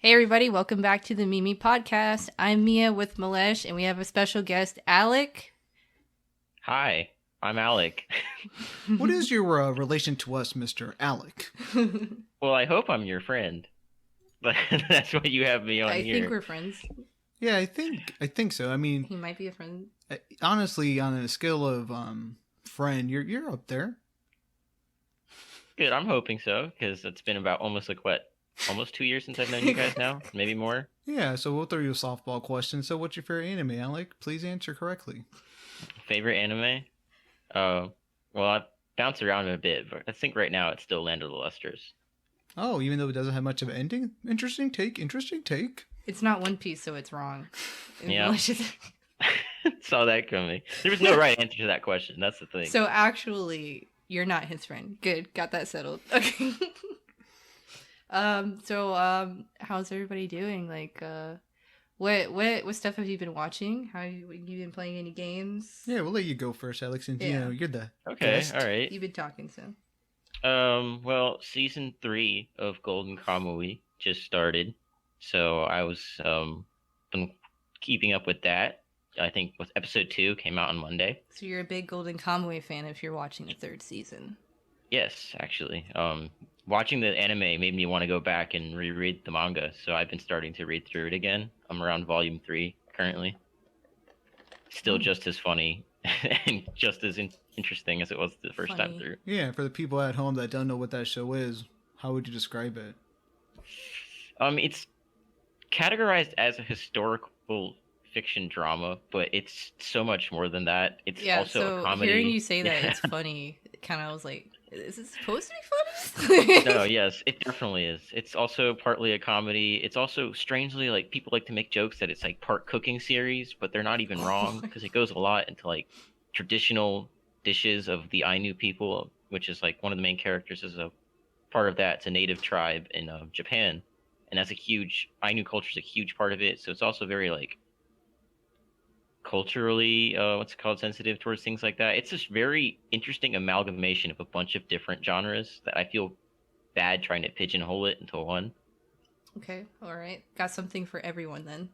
Hey everybody, welcome back to the Mimi Podcast. I'm Mia with Milesh, and we have a special guest, Alec. Hi, I'm Alec. What is your relation to us, Mr. Alec? Well, I hope I'm your friend. But that's what you have me on I think here. we're friends. Yeah, I think so. I mean, He might be a friend. honestly, on a scale of friend, you're up there. Good, I'm hoping so, because it's been about almost 2 years since I've known you guys now, maybe more. Yeah, so we'll throw you a softball question. So, what's your favorite anime, Alec? Please answer correctly. Favorite anime? Well, I've bounced around a bit, but I think right now it's still Land of the Lusters. Oh, even though it doesn't have much of an ending. Interesting take. Interesting take. It's not One Piece, so it's wrong. Yeah. Saw that coming. There was no right answer to that question. That's the thing. So actually, you're not his friend. Good, got that settled. Okay. How's everybody doing? Like, what stuff have you been watching? How you been playing any games? Yeah, we'll let you go first, Alex, since Yeah. you're the Okay, guest. all right. You've been talking, so. Well, season 3 of Golden Kamuy just started, so I was been keeping up with that. I think with episode 2 came out on Monday. So you're a big Golden Kamuy fan if you're watching the third season. Yes, actually. Watching the anime made me want to go back and reread the manga, so I've been starting to read through it again. I'm around volume 3 currently. Still just as funny and just as interesting as it was the first time Funny. through. Yeah, for the people at home that don't know what that show is, how would you describe it? It's categorized as a historical fiction drama, but it's so much more than that. It's also a comedy. Hearing you say that, it's funny. Kind of was like, is it supposed to be funny? No, yes, it definitely is. It's also partly a comedy. It's also strangely like people like to make jokes that it's like part cooking series, but they're not even wrong because it goes a lot into like traditional dishes of the Ainu people, which is like one of the main characters is a part of that. It's a native tribe in Japan, and that's a huge Ainu culture is a huge part of it. So it's also very like culturally what's it called sensitive towards things like that. It's this very interesting amalgamation of a bunch of different genres that I feel bad trying to pigeonhole it into one. Okay, all right. Got something for everyone then.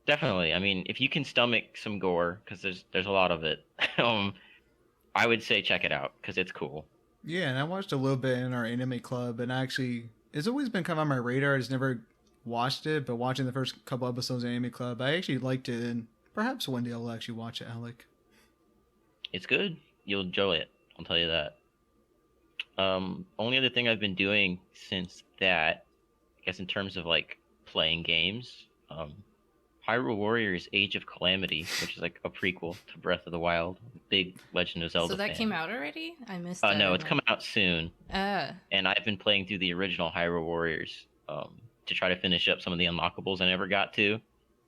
Definitely. I mean, if you can stomach some gore, because there's a lot of it, I would say check it out because it's cool. Yeah, and I watched a little bit in our anime club, and actually, it's always been kind of on my radar. I just never watched it, but watching the first couple episodes of Anime Club, I actually liked it, and perhaps one day I'll actually watch it, Alec. It's good. You'll enjoy it. I'll tell you that. Only other thing I've been doing since that, I guess in terms of like playing games, Hyrule Warriors Age of Calamity, which is like a prequel to Breath of the Wild. Big Legend of Zelda So that fan. came out already? I missed that. No, it's coming out soon. Ah. And I've been playing through the original Hyrule Warriors to try to finish up some of the unlockables I never got to,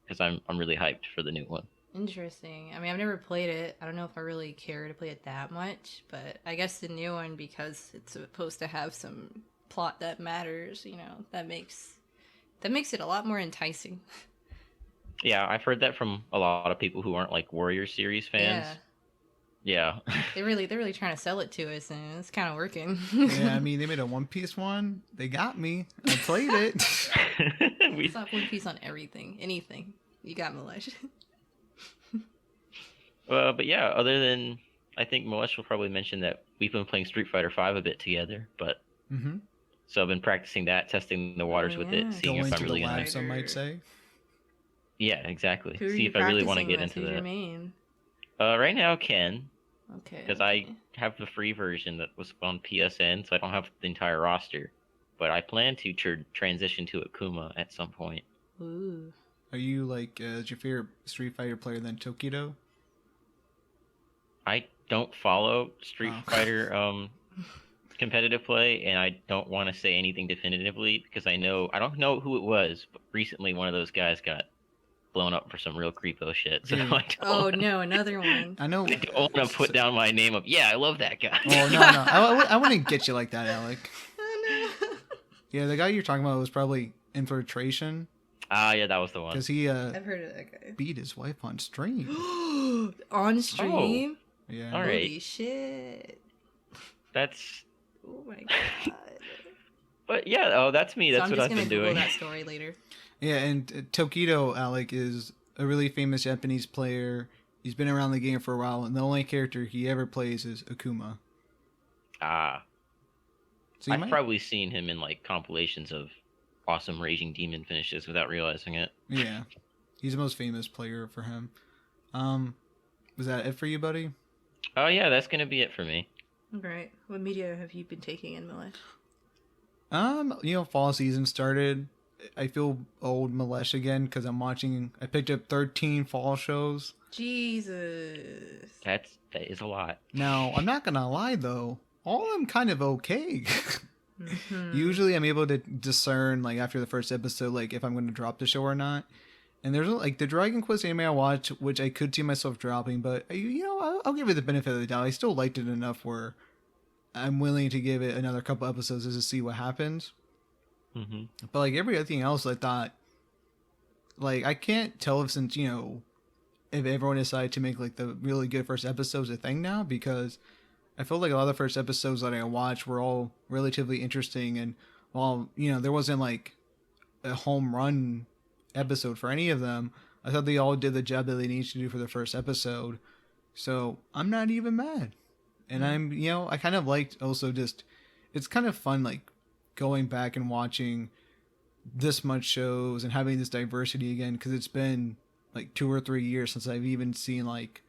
because I'm really hyped for the new one. Interesting. I mean, I've never played it. I don't know if I really care to play it that much, but I guess the new one, because it's supposed to have some plot that matters, that makes it a lot more enticing. Yeah, I've heard that from a lot of people who aren't like Warrior series fans. Yeah. They're really trying to sell it to us, and it's kind of working. Yeah, I mean, they made a One Piece one. They got me. I played it. It's not One Piece on everything. Anything. You got Milesh. But yeah, other than, I think Milesh will probably mention that we've been playing Street Fighter V a bit together, but Mm-hmm. so I've been practicing that, testing the waters with it, seeing Going if I'm to really the gonna. lab, some might say. Yeah, exactly. Who are See you if I really want to practicing get with? into Who's that. your main? Right now, Ken, Okay. because I have the free version that was on PSN, so I don't have the entire roster. But I plan to transition to Akuma at some point. Ooh. Are you like, is your favorite Street Fighter player then Tokido? I don't follow Street Oh. Fighter competitive play, and I don't want to say anything definitively because I don't know who it was, but recently one of those guys got blown up for some real creepo shit. So Dude. I don't, Oh no, another one. I know. I don't want to put down my name of, yeah, I love that guy. Oh, no. I wouldn't get you like that, Alec. Oh no. Yeah, the guy you're talking about was probably Infiltration, Ah, yeah, that was the one. because he I've heard of that guy. beat his wife on stream. On stream? Yeah. All right. Holy shit. That's, Oh my god. But yeah, oh, that's me. So That's I'm what just I've gonna been Google doing. that story later. Yeah, and Tokido Alec is a really famous Japanese player. He's been around the game for a while, and the only character he ever plays is Akuma. Ah, So you I've might, probably seen him in like compilations of awesome raging demon finishes without realizing it. yeah, he's the most famous player for him. Was that it for you, buddy? Oh yeah, that's gonna be it for me. Alright. What media have you been taking in, Milesh? Fall season started. I feel old Milesh again because I picked up 13 fall shows. Jesus. That is a lot. Now, I'm not gonna lie though, all of them kind of okay. Mm-hmm. Usually I'm able to discern, like, after the first episode, like, if I'm going to drop the show or not. And there's, like, the Dragon Quest anime I watched, which I could see myself dropping, but, I'll give it the benefit of the doubt. I still liked it enough where I'm willing to give it another couple episodes just to see what happens. Mm-hmm. But, like, everything else, I thought, like, I can't tell if since, if everyone decided to make, like, the really good first episodes a thing now, because I felt like a lot of the first episodes that I watched were all relatively interesting, and while, there wasn't, like, a home run episode for any of them, I thought they all did the job that they needed to do for the first episode. So, I'm not even mad. And I kind of liked also just, it's kind of fun, like, going back and watching this much shows and having this diversity again, because it's been like 2 or 3 years since I've even seen like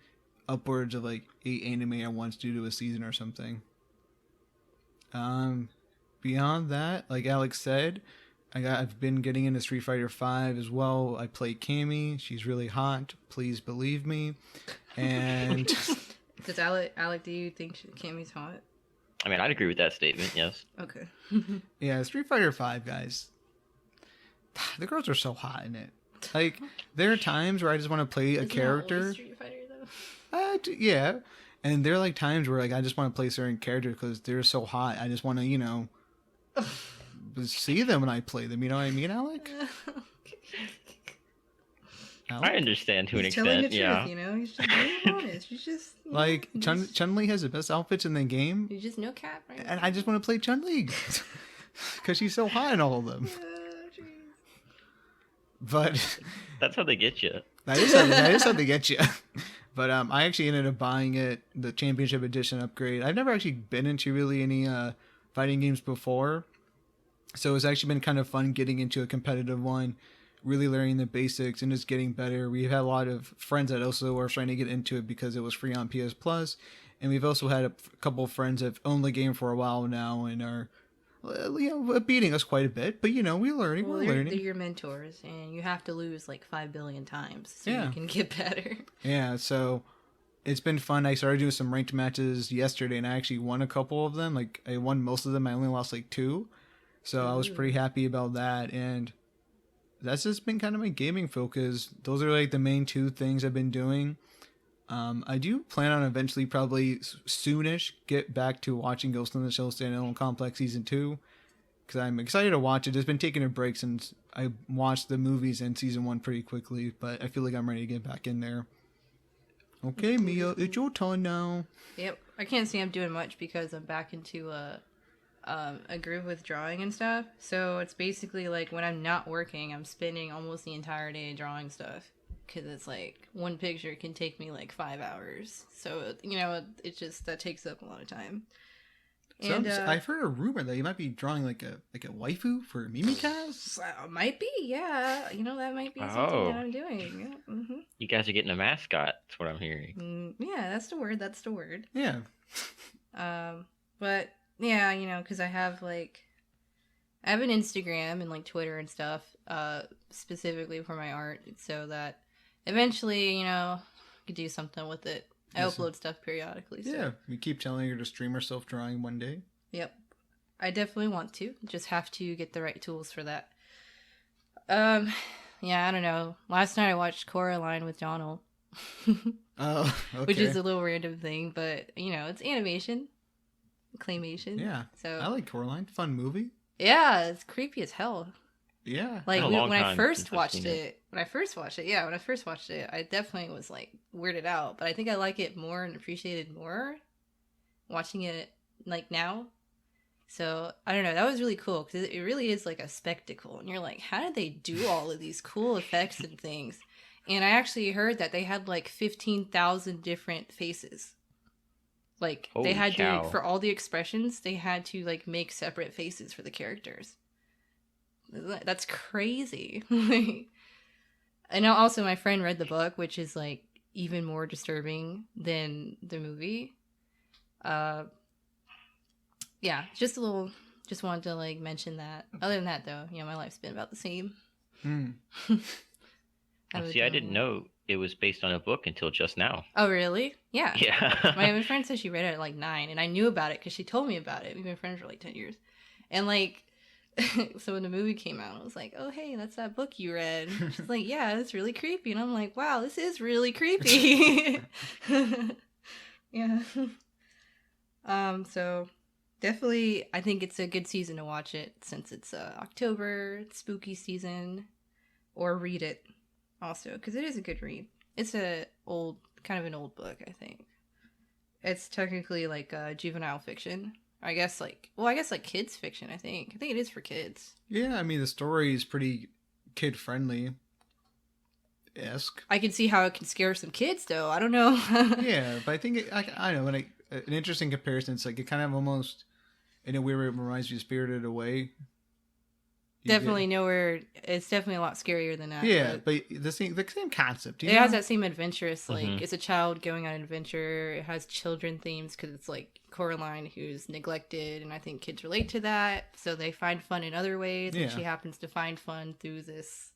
upwards of like 8 anime at once due to a season or something. Beyond that, like Alex said, I've been getting into Street Fighter V as well. I play Cammy. She's really hot. Please believe me. And Does Alec, do you think Cammy's hot? I mean, I'd agree with that statement. Yes. Okay. yeah, Street Fighter V, guys. The girls are so hot in it. Like, there are times where I just want to play a character. Street Fighter though. Yeah. And there are like times where like I just want to play certain characters because they're so hot. I just want to, see them when I play them. You know what I mean, Alec? I understand to an He's telling the extent. truth, Yeah. He's just being honest. He's just Like Chun-Li has the best outfits in the game, He's just no cap, right? and I just want to play Chun-Li because she's so hot in all of them. Jeez. But That's how they get you. that is how they get you. But I actually ended up buying it, the Championship Edition upgrade. I've never actually been into really any fighting games before, so it's actually been kind of fun getting into a competitive one, really learning the basics and just getting better. We've had a lot of friends that also are trying to get into it because it was free on PS Plus, and we've also had a couple of friends that have owned the game for a while now and are beating us quite a bit. But we're learning. Well, we're they're learning. your mentors, and you have to lose like 5 billion times so Yeah. you can get better. Yeah, so it's been fun. I started doing some ranked matches yesterday, and I actually won a couple of them. Like, I won most of them. I only lost like 2. So I was pretty happy about that. And that's just been kind of my gaming focus. Those are like the main 2 things I've been doing. I do plan on eventually, probably soonish, get back to watching Ghost in the Shell Standalone Complex Season 2. Because I'm excited to watch it. It's been taking a break since I watched the movies and Season 1 pretty quickly. But I feel like I'm ready to get back in there. Okay, Mia, it's your turn now. Yep. I can't say I'm doing much because I'm back into a groove with drawing and stuff. So it's basically like when I'm not working, I'm spending almost the entire day drawing stuff. Because it's like one picture can take me like 5 hours. So, it just, that takes up a lot of time. So And I've heard a rumor that you might be drawing like a waifu for Mimikaz. might be, yeah. That might be something that I'm doing. Yeah. Mm-hmm. You guys are getting a mascot. That's what I'm hearing. Yeah, that's the word. That's the word. Yeah. But yeah, because I have an Instagram and like Twitter and stuff, specifically for my art, so that eventually, I could do something with it. I upload stuff periodically. So. Yeah, we keep telling her to stream herself drawing one day. Yep, I definitely want to. Just have to get the right tools for that. Yeah, I don't know. Last night I watched Coraline with Donald. Oh, okay. Which is a little random thing, but it's animation, claymation. Yeah. So I like Coraline. Fun movie. yeah, it's creepy as hell. Yeah. Like Been a long when I time first since I've watched seen it, when I first watched it, I definitely was like weirded out. But I think I like it more and appreciated more watching it like now. So I don't know. That was really cool because it really is like a spectacle, and you're like, how did they do all of these cool effects and things? And I actually heard that they had like 15,000 different faces. Like Holy they had cow. to, for all the expressions, they had to like make separate faces for the characters. That's crazy. And also my friend read the book, which is like even more disturbing than the movie. Yeah, just wanted to like mention that. Other than that though, my life's been about the same. See, I didn't know it was based on a book until just now. Oh, really? Yeah. Yeah. My friend said she read it at like 9, and I knew about it because she told me about it. We've been friends for like 10 years. And like, so when the movie came out, I was like, oh, hey, that's that book you read. She's like, yeah, it's really creepy. And I'm like, wow, this is really creepy. Yeah. So definitely, I think it's a good season to watch it since it's October, it's spooky season, or read it also because it is a good read. It's kind of an old book, I think. It's technically like juvenile fiction. I guess like kids fiction. I think it is for kids. Yeah, I mean the story is pretty kid friendly. Esque. I can see how it can scare some kids, though. I don't know. Yeah, but I think I know an interesting comparison. It's like it kind of almost in a weird way reminds me of Spirited Away. Definitely nowhere. It's definitely a lot scarier than that. Yeah, but the same concept. It has that same adventurous, like it's a child going on an adventure. It has children themes because it's like Coraline who's neglected, and I think kids relate to that, so they find fun in other ways. Yeah. And she happens to find fun through this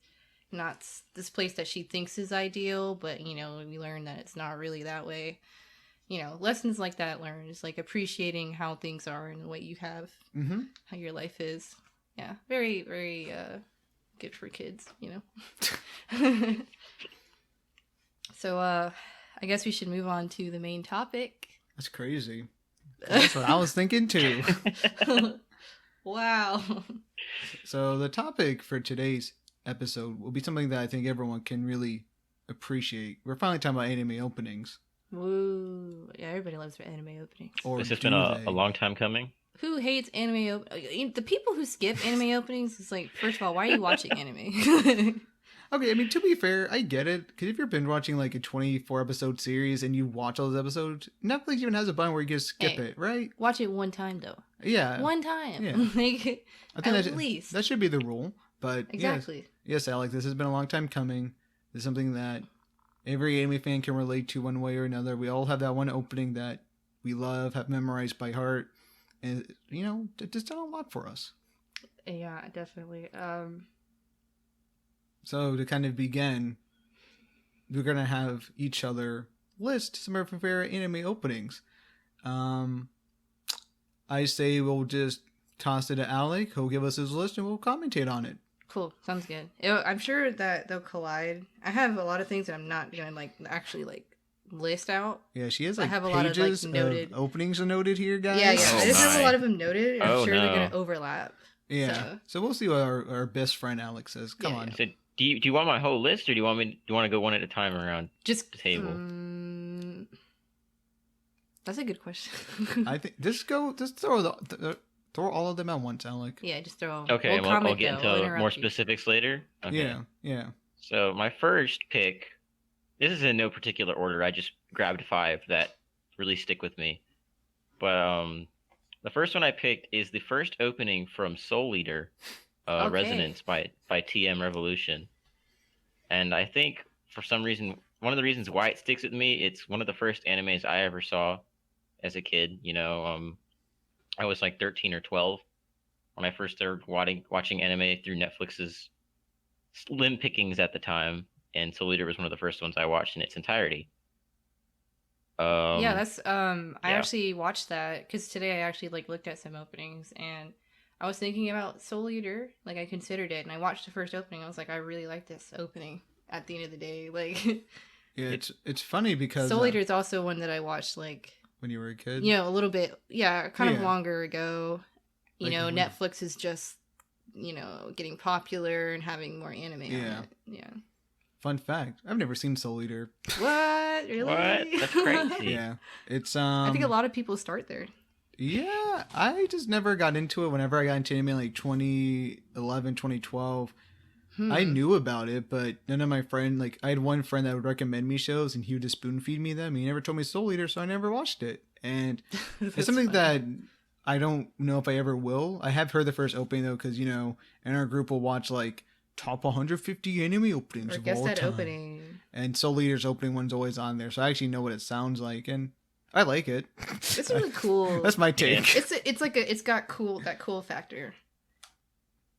place that she thinks is ideal, but we learn that it's not really that way. Lessons like that learned is like appreciating how things are and what you have, how your life is. Yeah, very, very good for kids, So, I guess we should move on to the main topic. That's crazy. That's what I was thinking too. Wow. So the topic for today's episode will be something that I think everyone can really appreciate. We're finally talking about anime openings. Woo. Yeah, everybody loves anime openings. Or this has been a long time coming. Who hates anime? The people who skip anime openings is like, first of all, why are you watching anime? Okay, I mean, to be fair, I get it. Because if you're binge watching like a 24 episode series and you watch all those episodes, Netflix even has a button where you can skip it, right? Watch it one time, though. Yeah. One time. Yeah. Like, I think at least. That should be the rule. But exactly. Yes, Alec, this has been a long time coming. This is something that every anime fan can relate to one way or another. We all have that one opening that we love, have memorized by heart. And, it just done a lot for us. Yeah, definitely. So to kind of begin, we're going to have each other list some of our favorite anime openings. I say we'll just toss it to Alec. He'll give us his list and we'll commentate on it. Cool. Sounds good. I'm sure that they'll collide. I have a lot of things that I'm not going to actually list out. Yeah, she has like I have a pages lot of noted openings noted here, guys. Yeah. Oh, I just have my. a lot of them noted. And I'm sure no. they're going to overlap. Yeah. So we'll see what our best friend Alex says. Come on. So do you want my whole list, or do you want to go one at a time around just the table? That's a good question. I think just throw all of them at once, Alec. Yeah, just throw. Okay, we'll get into more you. specifics later. Okay. Yeah. So my first pick, this is in no particular order. I just grabbed 5 that really stick with me. But the first one I picked is the first opening from Soul Eater, Resonance by TM Revolution. And I think for some reason, one of the reasons why it sticks with me, it's one of the first animes I ever saw as a kid. I was like 13 or 12 when I first started watching anime through Netflix's slim pickings at the time, and Soul Eater was one of the first ones I watched in its entirety. I actually watched that because today I actually looked at some openings, and I was thinking about Soul Eater. I considered it, and I watched the first opening. I was like, I really like this opening. At the end of the day, yeah, it's funny because Soul Eater is also one that I watched when you were a kid. A little bit, kind of longer ago. Netflix is just getting popular and having more anime on it. Yeah. Fun fact: I've never seen Soul Eater. What? Really? What? That's crazy. Yeah, it's I think a lot of people start there. Yeah, I just never got into it. Whenever I got into anime, like 2011, 2012, I knew about it, but none of my friend, like, I had one friend that would recommend me shows, and he would just spoon feed me them. He never told me Soul Eater, so I never watched it. And it's something that I don't know if I ever will. I have heard the first opening, though, because, you know, in our group we'll watch, like, top 150 anime openings Or of guess all that time. opening. And Soul Eater's opening one's always on there, so I actually know what it sounds like, and I like it. It's really cool. That's my take. It's got that cool factor.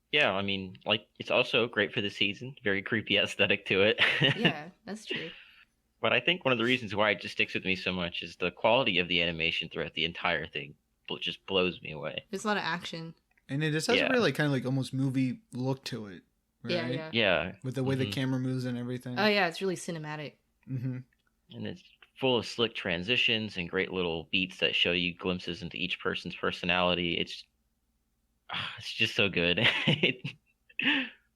Yeah, I mean, like, it's also great for the season. Very creepy aesthetic to it. Yeah, that's true. But I think one of the reasons why it just sticks with me so much is the quality of the animation throughout the entire thing. It just blows me away. There's a lot of action. And it just has a really kind of like almost movie look to it. Right? Yeah. With the way the camera moves and everything. Oh, yeah, it's really cinematic. Mm-hmm. And it's full of slick transitions and great little beats that show you glimpses into each person's personality. It's just so good.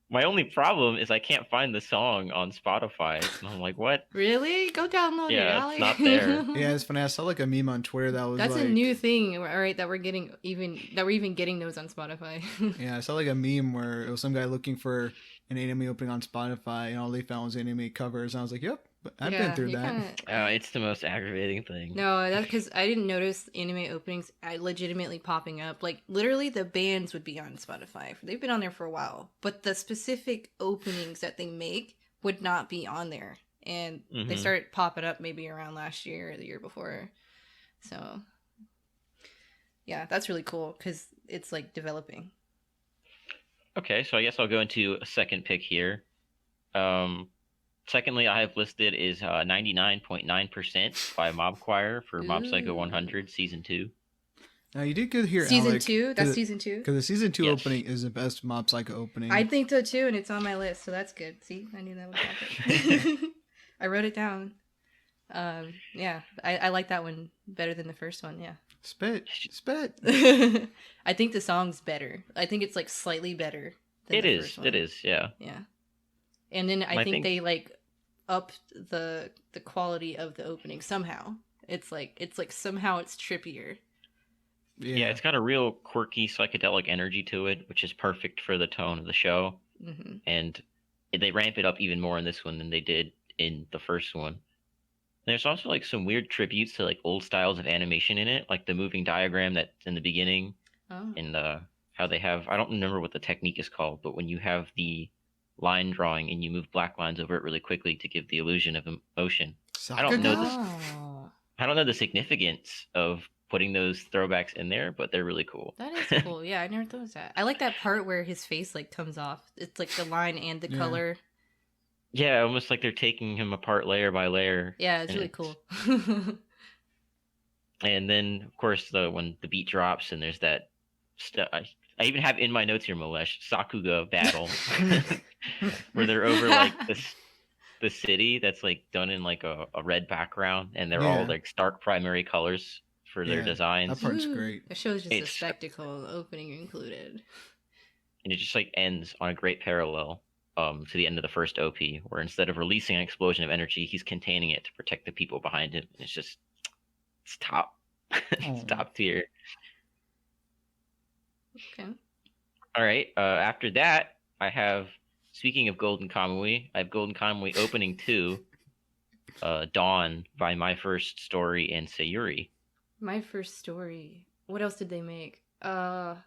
My only problem is I can't find the song on Spotify. And I'm like, what? Really? Go download it, Alec. It's not there. Yeah, it's funny. I saw like a meme on Twitter that was That's like, a new thing, all right, that we're even getting those on Spotify. Yeah, I saw like a meme where it was some guy looking for an anime opening on Spotify, and all they found was anime covers. And I was like, "Yep, I've been through that." It's the most aggravating thing. No, that's because I didn't notice anime openings legitimately popping up. Like, literally, the bands would be on Spotify. They've been on there for a while. But the specific openings that they make would not be on there. And they started popping up maybe around last year or the year before. So, yeah, that's really cool because it's, like, developing. Okay, so I guess I'll go into a second pick here. Secondly, I have listed is 99.9% by Mob Choir for Mob Psycho 100 Season 2. Now, you did good here, Season Alec, 2? That's Season 2? Because the Season 2 opening is the best Mob Psycho opening. I think so, too, and it's on my list, so that's good. See? I knew that would happen. I wrote it down. Yeah, I like that one better than the first one, yeah. Spit. I think the song's better. I think it's, like, slightly better than the first one. It is, yeah. Yeah. And then I think they, like, upped the quality of the opening somehow. It's like somehow it's trippier. Yeah, it's got a real quirky psychedelic energy to it, which is perfect for the tone of the show. Mm-hmm. And they ramp it up even more in this one than they did in the first one. There's also like some weird tributes to like old styles of animation in it, like the moving diagram that's in the beginning, and how they have, I don't remember what the technique is called, but when you have the line drawing and you move black lines over it really quickly to give the illusion of motion. I don't know the significance of putting those throwbacks in there, but they're really cool. That is cool. Yeah, I never thought of that. I like that part where his face like comes off. It's like the line and the color. Yeah, almost like they're taking him apart layer by layer. Yeah, it's really cool. And then, of course, when the beat drops and there's that stuff. I even have in my notes here, Milesh, Sakuga battle, where they're over like the city that's like done in like a red background, and they're all like stark primary colors for their designs. That part's great. The show's just a spectacle, opening included. And it just like ends on a great parallel to the end of the first OP, where instead of releasing an explosion of energy, he's containing it to protect the people behind him. And it's top. It's top tier. Okay. All right. After that, I have, speaking of Golden Kamui, I have Golden Kamui opening 2, Dawn by My First Story and Sayuri. My First Story. What else did they make? Did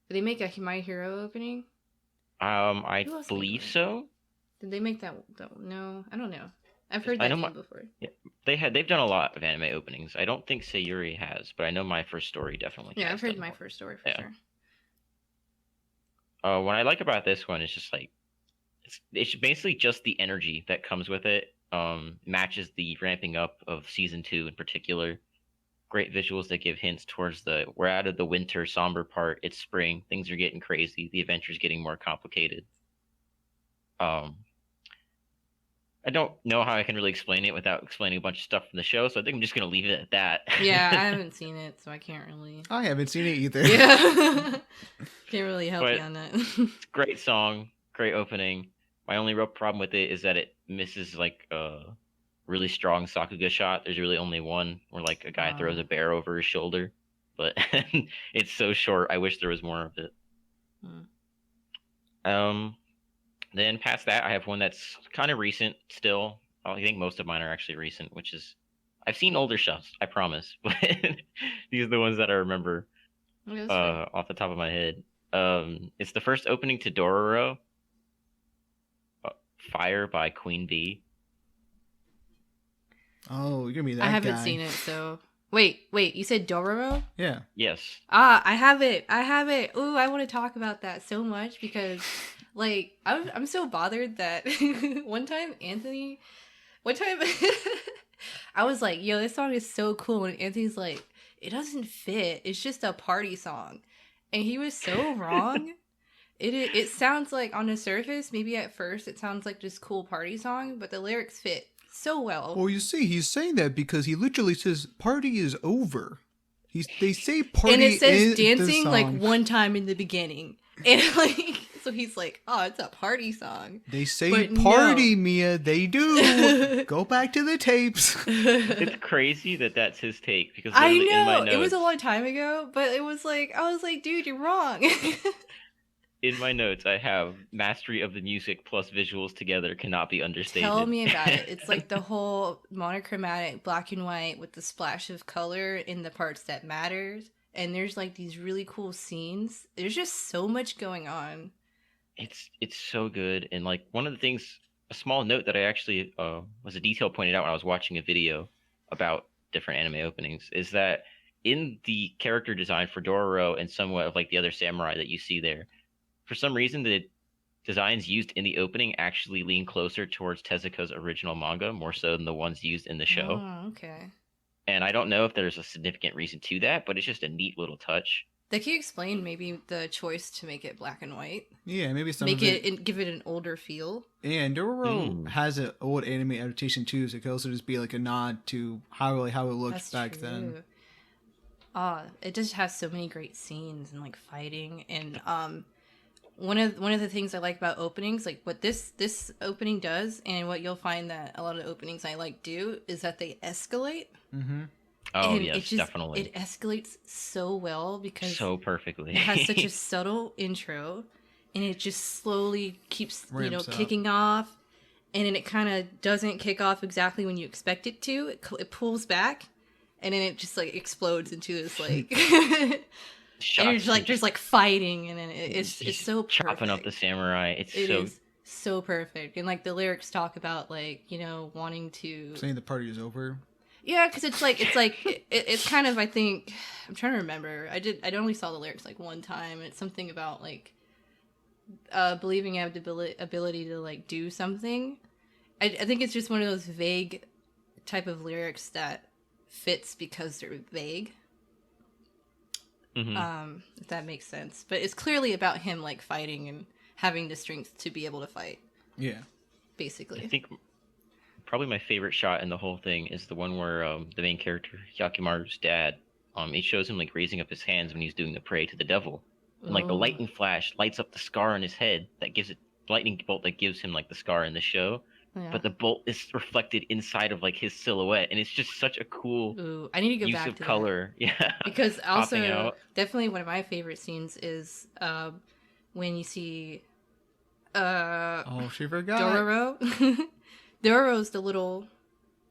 they make a My Hero opening? I believe so. Did they make that? No, I don't know. I've heard that name before. Yeah, they've done a lot of anime openings. I don't think Sayuri has, but I know My First Story definitely has. Yeah, I've heard My First Story for sure. What I like about this one is just like it's basically just the energy that comes with it. Matches the ramping up of season 2 in particular. Great visuals that give hints towards we're out of the winter somber part. It's spring. Things are getting crazy. The adventure's getting more complicated. I don't know how I can really explain it without explaining a bunch of stuff from the show, so I think I'm just going to leave it at that. Yeah, I haven't seen it, so I can't really... I haven't seen it either. Yeah. Can't really help you on that. Great song, great opening. My only real problem with it is that it misses like a really strong Sakuga shot. There's really only one where like a guy throws a bear over his shoulder. but it's so short. I wish there was more of it. Hmm. Then past that, I have one that's kind of recent still. I think most of mine are actually recent, which is I've seen older stuff, I promise, but these are the ones that I remember Okay, that's fair. off the top of my head. It's the first opening to Dororo, uh, Fire by Queen Bee. Oh, you're gonna be that I haven't guy. seen it, so wait, you said Dororo? Yeah. Yes. Ah, I have it. Ooh, I want to talk about that so much because, like, I'm so bothered that one time I was like, yo, this song is so cool, and Anthony's like, it doesn't fit. It's just a party song, and he was so wrong. It sounds like on the surface, maybe at first it sounds like just cool party song, but the lyrics fit so well. Well, you see, he's saying that because he literally says party is over. They say party And it says in the dancing like song. one time in the beginning. And like so he's like, "Oh, it's a party song." They say But party, no. Mia. They do. Go back to the tapes. It's crazy that that's his take because I literally in my know. notes, It was a long time ago, but it was like I was like, "Dude, you're wrong." I have mastery of the music plus visuals together cannot be understated. Tell me about it. It's like the whole monochromatic black and white with the splash of color in the parts that matters. And there's like these really cool scenes. There's just so much going on. It's so good, and like one of the things, a small note that I actually was a detail pointed out when I was watching a video about different anime openings is that in the character design for Dororo and somewhat of like the other samurai that you see there, for some reason the designs used in the opening actually lean closer towards Tezuka's original manga more so than the ones used in the show. Oh, okay. And I don't know if there's a significant reason to that, but it's just a neat little touch. They can explain maybe the choice to make it black and white. Yeah, maybe some Make of it. it give it an older feel. And Dororo Mm. has an old anime adaptation too, so it could also just be like a nod to how it looked That's back true. then. It just has so many great scenes and like fighting and one of the things I like about openings, like what this opening does, and what you'll find that a lot of openings I like do is that they escalate. Mm-hmm. Oh And yes, it just, definitely. It escalates so well because So perfectly. it has such a subtle intro, and it just slowly keeps Ramps up. kicking off, and then it kind of doesn't kick off exactly when you expect it to. It pulls back, and then it just like explodes into this like. And you're just, like there's like fighting, and then it's so perfect. chopping up the samurai. It is so perfect, and like the lyrics talk about like wanting to Saying the party is over. yeah, because it's kind of I think I'm trying to remember. I only saw the lyrics like one time. And it's something about like believing you have the ability to like do something. I think it's just one of those vague type of lyrics that fits because they're vague. Mhm. If that makes sense. But it's clearly about him like fighting and having the strength to be able to fight, Yeah. basically. I think probably my favorite shot in the whole thing is the one where the main character Yakimaru's dad, it shows him like raising up his hands when he's doing the pray to the devil, and like the Ooh. lightning flash lights up the scar on his head that gives it lightning bolt that gives him like the scar in the show, Yeah. but the bolt is reflected inside of like his silhouette, and it's just such a cool Ooh, I need to go use back of to color. Yeah, that. Because popping also out. definitely one of my favorite scenes is when you see Oh, she forgot. Dororo. Dororo's the little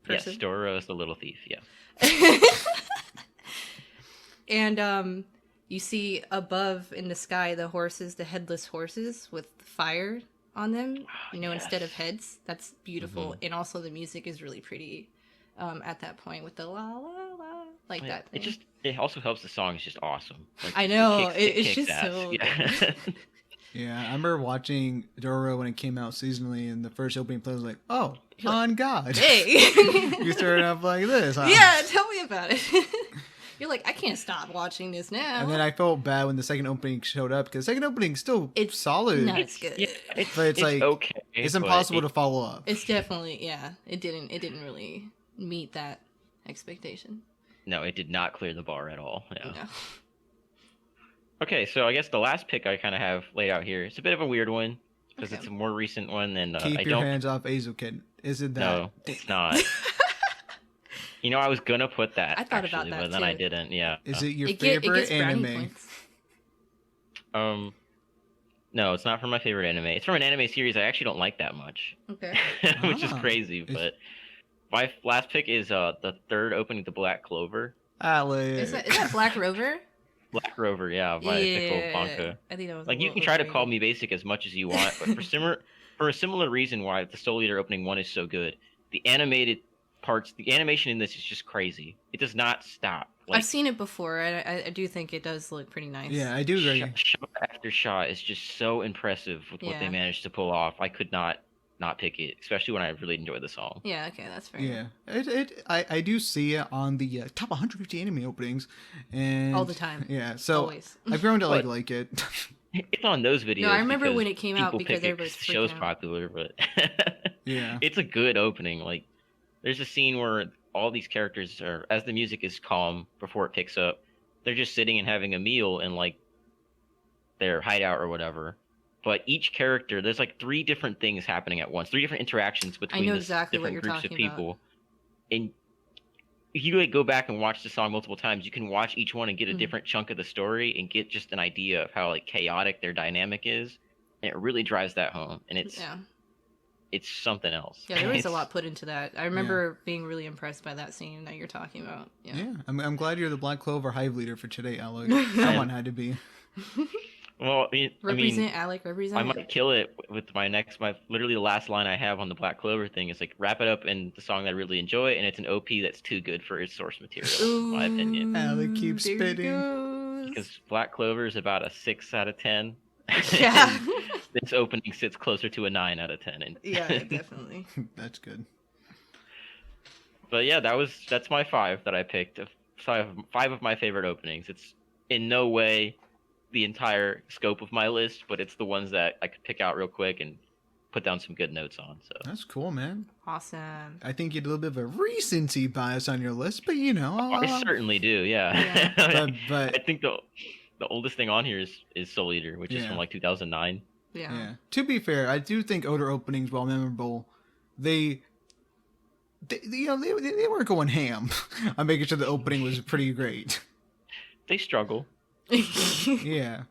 person. Yes, Dororo is the little thief. Yeah. And you see above in the sky the horses, the headless horses with fire on them, instead of Yes. heads. That's beautiful. Mhm. And also the music is really pretty at that point with the la la la like Yeah, that thing. it also helps the song is just awesome. Like, I know, it it's kicks just ass. so Yeah. Yeah, I remember watching Dororo when it came out seasonally, and the first opening play was like, "Oh, You're like, on God!" Hey. You started off like this. Huh? Yeah, tell me about it. You're like, I can't stop watching this now. And then I felt bad when the second opening showed up because the second opening's still It's solid. nuts. Good. Yeah, But it's like, okay. It's but impossible to follow up. It's definitely It didn't really meet that expectation. No, it did not clear the bar at all. Yeah. No. Okay, so I guess the last pick I kind of have laid out here. It's a bit of a weird one because Okay. it's a more recent one, and Keep I your don't. hands off Azuken. Isn't that? No, it's not. You know, I was gonna put that I thought actually, about that but then I too. didn't. Yeah. Is it your It favorite gets brownie anime? points. No, it's not from my favorite anime. It's from an anime series I actually don't like that much, Okay. which is Ah, crazy. But my last pick is the third opening to Black Clover. Alec. Is that Black Rover? Black Rover, yeah, by Pickle Bonka. I think that was Like a you little can try to call overrated. me basic as much as you want, but for a similar reason why the Soul Eater opening one is so good, the animated parts, the animation in this is just crazy. It does not stop. Like I've seen it before. I do think it does look pretty nice. Yeah, I do agree. shot after shot is just so impressive with what they Yeah. managed to pull off. I could not pick it, especially when I really enjoyed the song. Yeah, okay, that's fair. Yeah, I do see it on the top 150 anime openings, and All the time. Yeah, so Always. I've grown to But- like it. It's on those videos. No, I remember because when it came out people because pick it everybody's the show's freaking out. popular, but Yeah. it's a good opening. Like, there's a scene where all these characters are, as the music is calm before it picks up, they're just sitting and having a meal in like their hideout or whatever. But each character, there's like 3 different things happening at once, 3 different interactions between know this exactly what different you're groups of talking about. people. And if you like go back and watch the song multiple times, you can watch each one and get a Mhm. different chunk of the story and get just an idea of how like chaotic their dynamic is. And it really drives that home. And it's something else. Yeah, there was a It's- lot put into that. I remember being really impressed by that scene that you're talking about. Yeah. Yeah, I'm glad you're the Black Clover Hive leader for today, Alec. Someone had to be. Well, I mean, Represent, Alec, represent. I might kill it with my literally the last line I have on the Black Clover thing is like wrap it up in the song that I really enjoy, and it's an OP that's too good for its source material, in my opinion. Alec keeps there he spitting. goes. Because Black Clover is about a 6 out of 10. Yeah. And this opening sits closer to a 9 out of 10. And Yeah, definitely. That's good. But yeah, that's my 5 that I picked. 5 of my favorite openings. It's in no way the entire scope of my list, but it's the ones that I could pick out real quick and put down some good notes on. So That's cool, man. Awesome. I think you had a little bit of a recency bias on your list, but you know, I certainly do, yeah. but I think the oldest thing on here is Soul Eater, which is Yeah. from like 2009. Yeah. yeah. To be fair, I do think Odor openings, while memorable, they you know they weren't going ham on making sure the opening was pretty great. They struggle. Yeah.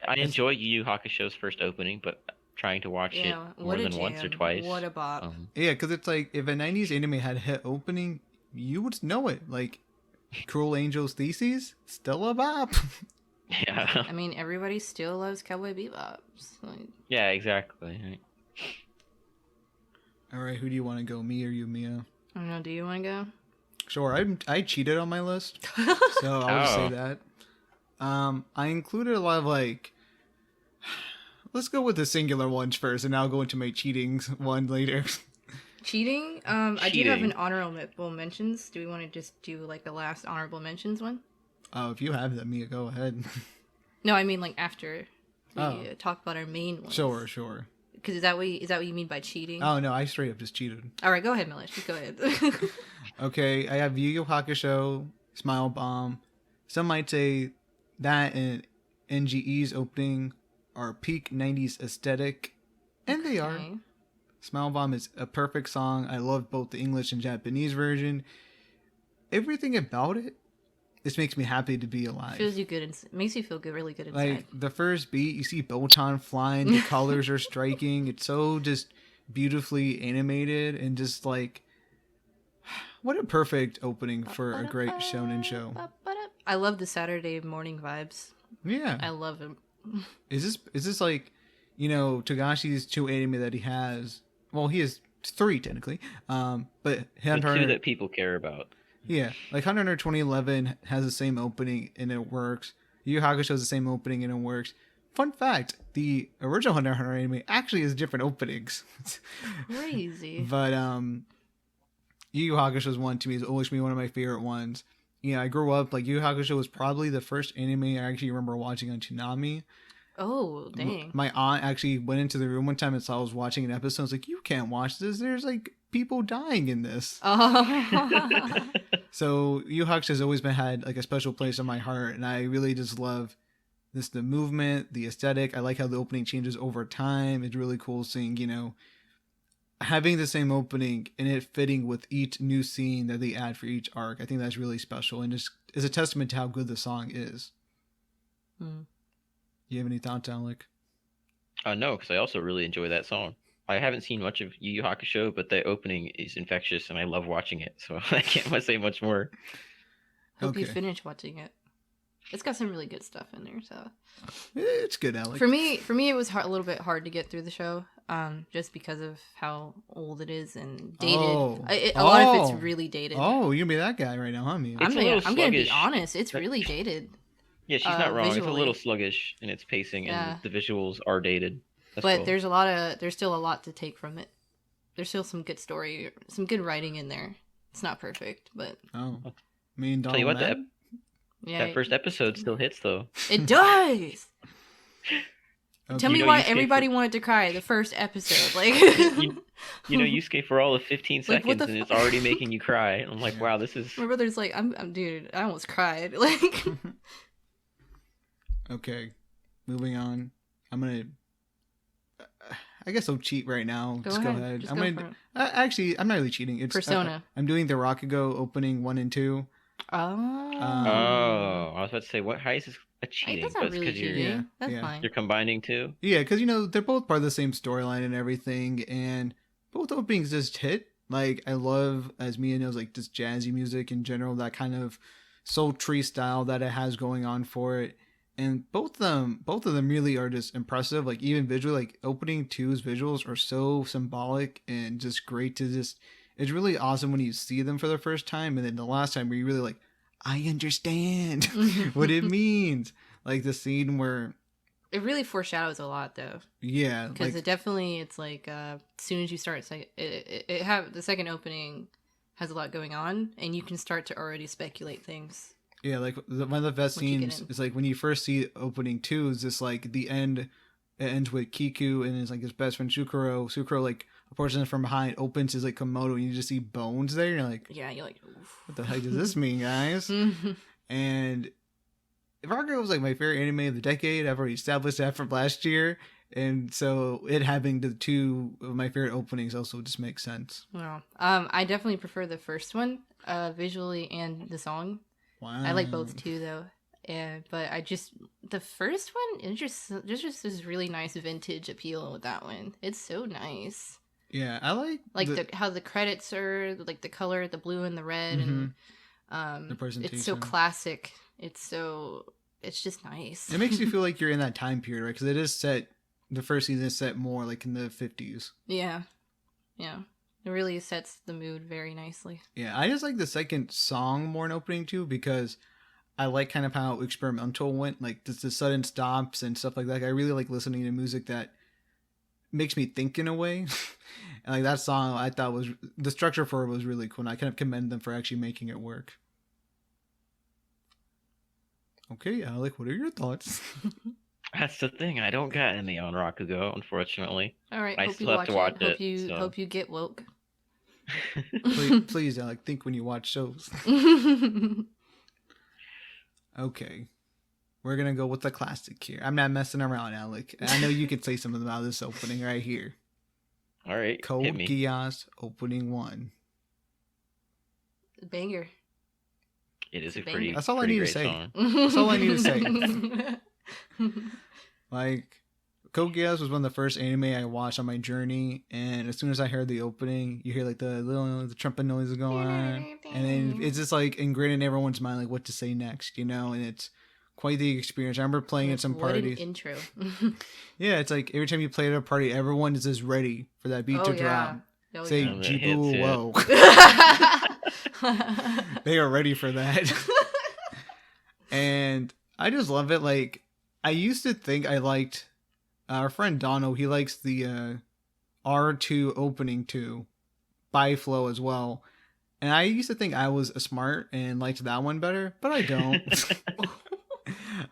I enjoy Yu Yu Hakusho's first opening, but trying to watch it more what a than once or jam. twice. What a bop. Yeah, because it's like if a 90s anime had a hit opening, you would know it. Like Cruel Angel's Theses, still a bop. Yeah. I mean, everybody still loves Cowboy Bebop. Like, Yeah, exactly. All right, who do you want to go, me or you, Mia? I don't know, do you want to go? Sure, I cheated on my list, so I'll just say Oh. that. I included a lot of like. Let's go with the singular ones first, and I'll go into my cheating one later. Cheating? I do have Cheating. an honorable mentions. Do we want to just do like the last honorable mentions one? Oh, if you have that, Mia, go ahead. No, I mean like after we Oh. talk about our main ones. Sure. Because is that what you mean by cheating? Oh no, I straight up just cheated. All right, go ahead, Milesh. Just go ahead. Okay, I have Yu Yu Hakusho, Smile Bomb. Some might say that and NGE's opening are peak 90s aesthetic, and they are. Okay. Smile Bomb is a perfect song. I love both the English and Japanese version. Everything about it just makes me happy to be alive. Feels you good. Makes you feel good, really good inside. Like the first beat, you see Botan flying, the colors are striking. It's so just beautifully animated and just like what a perfect opening for a great shonen show. I love the Saturday morning vibes. Yeah. I love them. Is this like, you know, Togashi's 2 anime that he has? Well, he has 3 technically. But The Hunter 2 that people care about. yeah, like Hunter x Hunter 2011 has the same opening and it works. Yu Yu Hakusho has the same opening and it works. Fun fact: the original Hunter x Hunter anime actually has different openings. Crazy. But Yu Yu Hakusho's one to me has always been one of my favorite ones. You know, I grew up like Yu Yu Hakusho was probably the first anime I actually remember watching on Toonami. Oh, dang. My aunt actually went into the room one time and saw I was watching an episode. I was like, "You can't watch this. There's like people dying in this." Oh. So Yu Yu Hakusho has always been had like a special place in my heart, and I really just love the movement, the aesthetic. I like how the opening changes over time. It's really cool seeing, you know, having the same opening and it fitting with each new scene that they add for each arc, I think that's really special and just is a testament to how good the song is. You have any thoughts, Alec? No, because I also really enjoy that song. I haven't seen much of Yu Yu Hakusho, but the opening is infectious, and I love watching it. So I can't say much more. Hope you finish watching it. It's got some really good stuff in there. So it's good, Alec. For me, it was a little bit hard to get through the show, just because of how old it is and dated. A lot of it's really dated. Oh, you're gonna be that guy right now, huh? Me. I'm gonna be honest. It's really dated. Yeah, she's not wrong. Visually. It's a little sluggish in its pacing, and the visuals are dated. That's but cool. there's still a lot to take from it. There's still some good story, some good writing in there. It's not perfect, but Me and tell you what, that that first episode still hits though. It does. Okay. Tell me why everybody wanted to cry the first episode. Like Yusuke for all of 15 seconds, and it's already making you cry. I'm like, wow, this is. My brother's like, I'm dude, I almost cried. Like. Okay, moving on. I'm gonna. I guess I'll cheat right now. Go ahead. Just I'm go gonna. Actually, I'm not really cheating. It's Persona. I'm doing the Rakugo opening 1 and 2. I was about to say, how is this a cheating? That's not really cheating. That's fine. You're combining two? Yeah, because they're both part of the same storyline and everything, and both openings just hit. Like, I love, as Mia knows, like this jazzy music in general, that kind of sultry style that it has going on for it. And both of them really are just impressive. Like, even visually, like opening 2's visuals are so symbolic and just great to just. It's really awesome when you see them for the first time, and then the last time where you really like, I understand what it means. Like the scene where it really foreshadows a lot, though. Yeah, because it's like as soon as you start, the second opening has a lot going on, and you can start to already speculate things. Yeah, like one of the best scenes is like when you first see opening 2 is just like the end. It ends with Kiku and it's like his best friend Sukuro. Sukuro like approaches him from behind, opens his like komodo, and you just see bones there. You're like, oof. What the heck does this mean, guys? And Rakugo was like my favorite anime of the decade. I've already established that from last year, and so it having the 2 of my favorite openings also just makes sense. Well, I definitely prefer the first one, visually and the song. Wow. I like both too, though. Yeah, but the first one, there's just this really nice vintage appeal with that one. It's so nice. Yeah, I like how the credits are like the color, the blue and the red, and the presentation. It's so classic. It's just nice. It makes you feel like you're in that time period, right? Because it is set. The first season is set more like in the 50s. Yeah. It really sets the mood very nicely. Yeah, I just like the second song more in opening 2 because I like kind of how experimental it went, like just the sudden stops and stuff like that. I really like listening to music that makes me think in a way. And like that song, I thought the structure for it was really cool, and I kind of commend them for actually making it work. Okay, Alec, what are your thoughts? That's the thing. I don't got any on Rakugo, unfortunately. All right, I still have to watch it. Hope you get woke. Please, Alec, think when you watch shows. Okay. We're going to go with the classic here. I'm not messing around, Alec. I know you can say something about this opening right here. All right. Code Geass opening 1. Banger. It is a pretty That's all I need to say. Song. That's all I need to say. Like, Code Geass was one of the first anime I watched on my journey, and as soon as I heard the opening, you hear like the trumpet noises going on, and then it's just like ingrained in everyone's mind like what to say next, and it's quite the experience. I remember playing at some parties. What an intro. Yeah, it's like every time you play at a party, everyone is just ready for that beat to drop. Say Jibu Whoa. They are ready for that. And I just love it. Like, I used to think I liked our friend Dono. He likes the R2 opening 2 by flow as well. And I used to think I was smart and liked that one better, but I don't.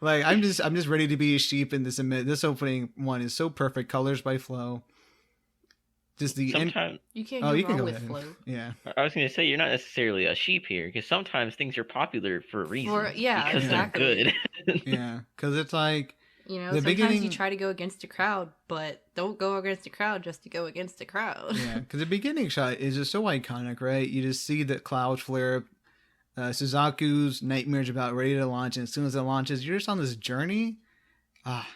Like, I'm just ready to be a sheep and this opening one is so perfect. Colors by flow. Just the sometimes you can't go wrong with flow. Yeah, I was going to say you're not necessarily a sheep here because sometimes things are popular for a reason. Because exactly. They're good. Yeah, because it's like You know, The sometimes beginning- you try to go against the crowd, but don't go against the crowd just to go against the crowd. Yeah, because the beginning shot is just so iconic, right? You just see the clouds flare up. Suzaku's nightmares about ready to launch, and as soon as it launches, you're just on this journey. Ah,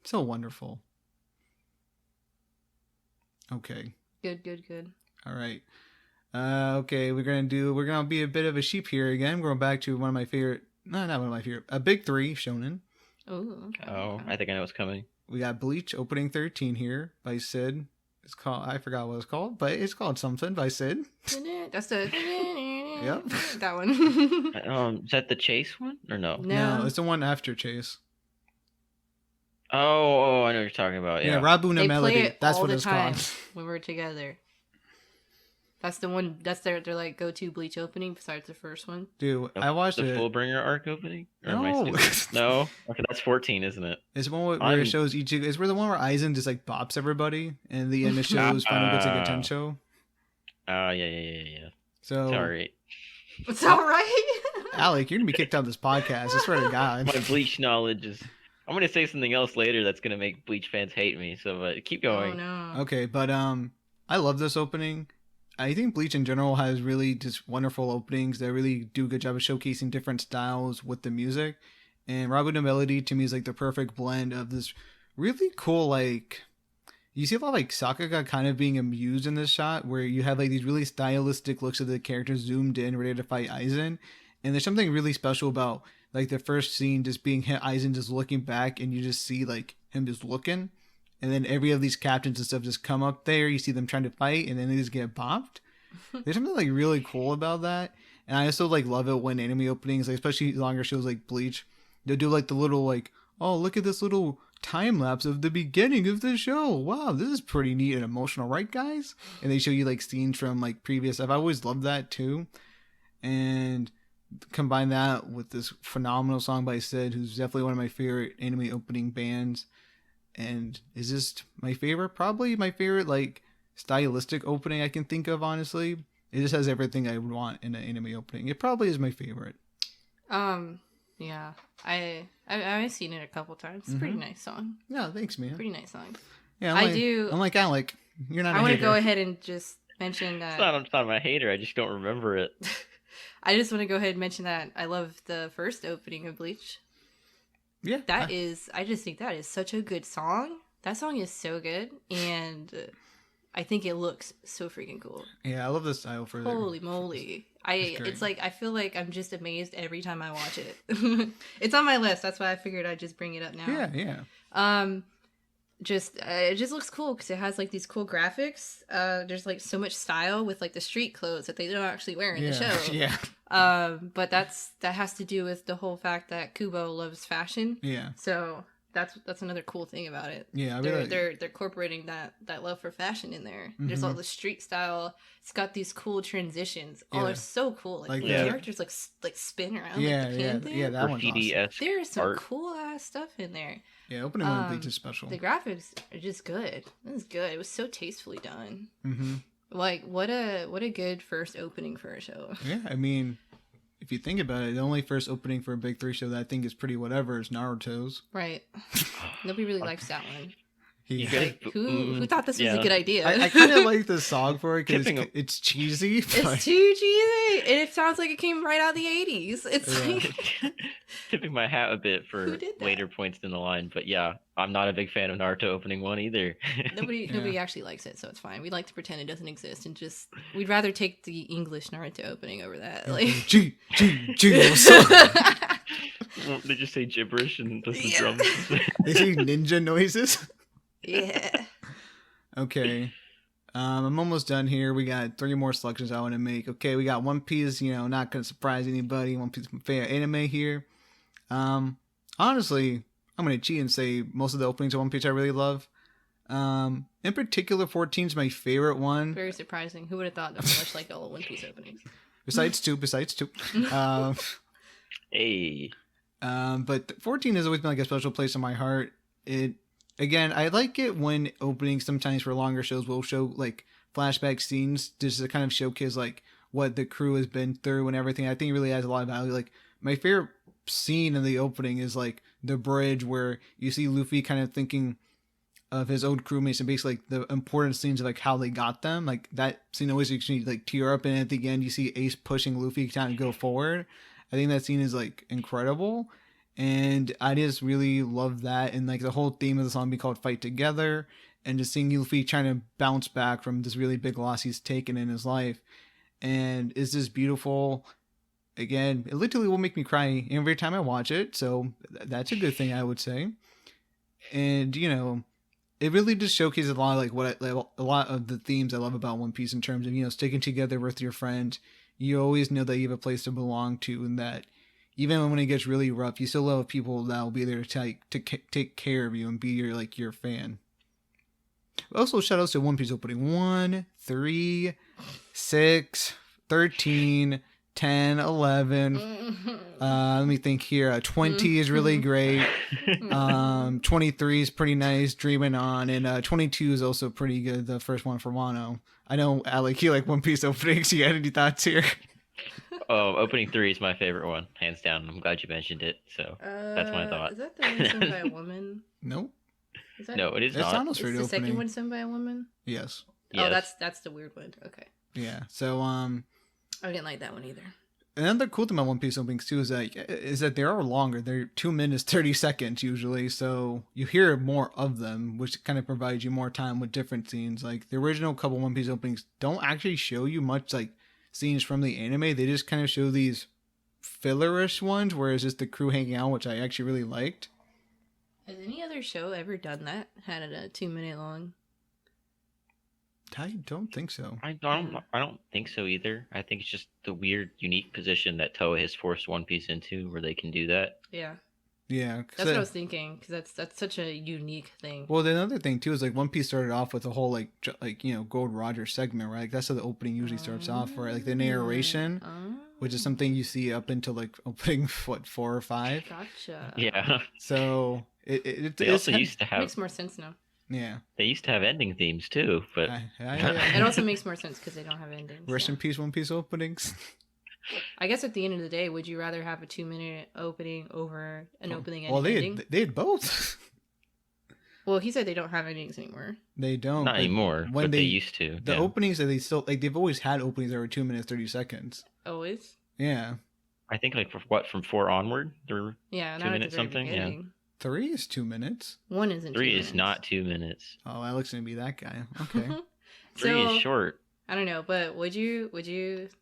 so wonderful. Okay. Good. All right. Okay, we're gonna be a bit of a sheep here again. We're going back to one of my favorite, no, not one of my favorite, a big three shonen. Oh, okay. Oh, I think I know what's coming. We got Bleach opening 13 here by Sid. It's called, I forgot what it's called, but it's called something by Sid. That's the. Yep. That one. Is that the Chase one or no? No. No, it's the one after Chase. Oh, I know what you're talking about. Yeah, Yeah. Rabu no They play Melody. it That's all what the it's time called. when we're together. That's the one. That's their like go-to Bleach opening besides the first one. Dude, I watched the it. Fullbringer arc opening. Or am I No. stupid? No. Okay, that's 14, isn't it? It's the one where I'm- it shows Ichigo. It's where the one where Aizen just like bops everybody, and the end it shows finally gets like a Tensho. Yeah. So, It's alright. It's all right. Alec, you're gonna be kicked out of this podcast. I swear to God. My Bleach knowledge is. I'm gonna say something else later that's gonna make Bleach fans hate me. So, keep Oh going. no. Okay, but I love this opening. I think Bleach in general has really just wonderful openings that really do a good job of showcasing different styles with the music. And Rabu no Melody to me is like the perfect blend of this really cool, like, you see a lot of like Sakura kind of being amused in this shot where you have like these really stylistic looks of the characters zoomed in ready to fight Aizen. And there's something really special about like the first scene just being Aizen just looking back, and you just see like him just looking. And then every of these captains and stuff just come up there. You see them trying to fight, and then they just get bopped. There's something like really cool about that. And I also like love it when anime openings, like especially longer shows like Bleach, they'll do like the little like, oh, look at this little time lapse of the beginning of the show. Wow, this is pretty neat and emotional, right, guys? And they show you like scenes from like previous stuff. I always loved that too. And combine that with this phenomenal song by Sid, who's definitely one of my favorite anime opening bands. And is just my favorite, probably my favorite like stylistic opening I can think of, honestly. It just has everything I would want in an anime opening. It probably is my favorite. Yeah. I've seen it a couple times. It's a pretty nice song. Yeah, thanks, man. Pretty nice song. Yeah, I do- I'm like Alec. You're not. I want to go ahead and just mention that. It's not my hater. I just don't remember it. I just want to go ahead and mention that I love the first opening of Bleach. Yeah, I just think that is such a good song. That song is so good, and I think it looks so freaking cool. Yeah, I love the style for Holy moly. great. It's like I feel like I'm just amazed every time I watch it. It's on my list. That's why I figured I'd just bring it up now. Yeah. It just looks cool because it has like these cool graphics. There's like so much style with like the street clothes that they don't actually wear in the show. Yeah. But that has to do with the whole fact that Kubo loves fashion. Yeah. So that's another cool thing about it. Yeah, I they're really they're incorporating that love for fashion in there. There's all the street style. It's got these cool transitions. Oh, Yeah. they're so cool. Like the Yeah. characters like spin around Yeah, like the can thing. yeah, that one's awesome. Graffiti-esque There's some art. cool ass stuff in there. Yeah, opening one of Bleach is special. The graphics are just good. It was good. It was so tastefully done. Mm-hmm. Like what a good first opening for a show. Yeah, I mean, if you think about it, the only first opening for a big three show that I think is pretty whatever is Naruto's. Right. Nobody really likes that one. You Yeah. guys- Like, who thought this was a good idea? I kind of like the song for it because Tipping it's cheesy. But It's too cheesy, and it sounds like it came right out of the 80s. It's Yeah. like, tipping my hat a bit for Who did that? later points in the line, but yeah, I'm not a big fan of Naruto opening one either. nobody actually likes it, so it's fine. We like to pretend it doesn't exist, and just we'd rather take the English Naruto opening over that. Like, G. So, Well, they just say gibberish and listen to Yeah. drums. they say ninja noises. yeah. Okay. I'm almost done here. We got 3 more selections I want to make. Okay, we got One Piece, not going to surprise anybody. One Piece, my favorite anime here. Honestly, I'm going to cheat and say most of the openings of One Piece I really love. In particular, 14 is my favorite one. Very surprising. Who would have thought that much like all of One Piece openings? Besides two. Hey, But 14 has always been like a special place in my heart. Again, I like it when openings sometimes for longer shows will show like flashback scenes just to kind of showcase like what the crew has been through and everything. I think it really adds a lot of value. Like my favorite scene in the opening is like the bridge where you see Luffy kind of thinking of his old crewmates and basically like the important scenes of like how they got them. Like that scene always makes me like tear up, and at the end you see Ace pushing Luffy to kind of go forward. I think that scene is like incredible, and I just really love that. And like the whole theme of the song be called "Fight Together," and just seeing Luffy trying to bounce back from this really big loss he's taken in his life, and it's just beautiful. Again, it literally will make me cry every time I watch it, so that's a good thing, I would say. And you know, it really just showcases a lot of like a lot of the themes I love about One Piece in terms of, you know, sticking together with your friends. You always know that you have a place to belong to, and that even when it gets really rough, you still have people that will be there to take care of you and be your fan. Also, shout outs to One Piece opening 1, 3, 6, 13, 10, 11. Let me think here. 20 is really great. 23 is pretty nice. Dreaming On. And 22 is also pretty good. The first one for Wano. I know, Alec, you like One Piece openings. You had any thoughts here? Oh, opening 3 is my favorite one, hands down. I'm glad you mentioned it. So that's my thought. Is that the one sung by a woman? Nope. No, it is It's not. Sano's Is the opening. second one sung by a woman? Yes. Oh, Yes. that's the weird one. Okay. Yeah. So I didn't like that one either. another cool thing about One Piece openings too is that they are longer. They're 2 minutes 30 seconds usually, so you hear more of them, which kind of provides you more time with different scenes. Like the original couple One Piece openings don't actually show you much like scenes from the anime. They just kind of show these fillerish ones where it's just the crew hanging out, which I actually really liked. Has any other show ever done that? Had it a 2 minute long? I don't think so. I don't think so either. I think it's just the weird, unique position that Toei has forced One Piece into, where they can do that. Yeah. Yeah, That's what I was thinking, because that's such a unique thing. Well, the other thing too is like One Piece started off with a whole like you know, Gold Roger segment, right? Like that's how the opening usually starts off, right? Like the narration, which is something you see up until like opening 4 or 5. Gotcha. Yeah. So They also used to have. Makes more sense now. Yeah. They used to have ending themes too, but It also makes more sense because they don't have endings. Rest yeah. in peace, One Piece openings. I guess at the end of the day, would you rather have a 2 minute opening over an opening and Well, an ending? they had both. Well, he said they don't have endings anymore. They don't. not but anymore. when But they used to. The yeah. openings that they still like, they've always had openings that were 2 minutes 30 seconds. Always? Yeah. I think like from 4 onward, they're Yeah, 2 not at minutes the very something. Yeah. beginning. 3 is 2 minutes. 1 isn't 3 2 is minutes. not 2 minutes. Oh, Alec's gonna be that guy. Okay. 3 So, is short. I don't know, but would you,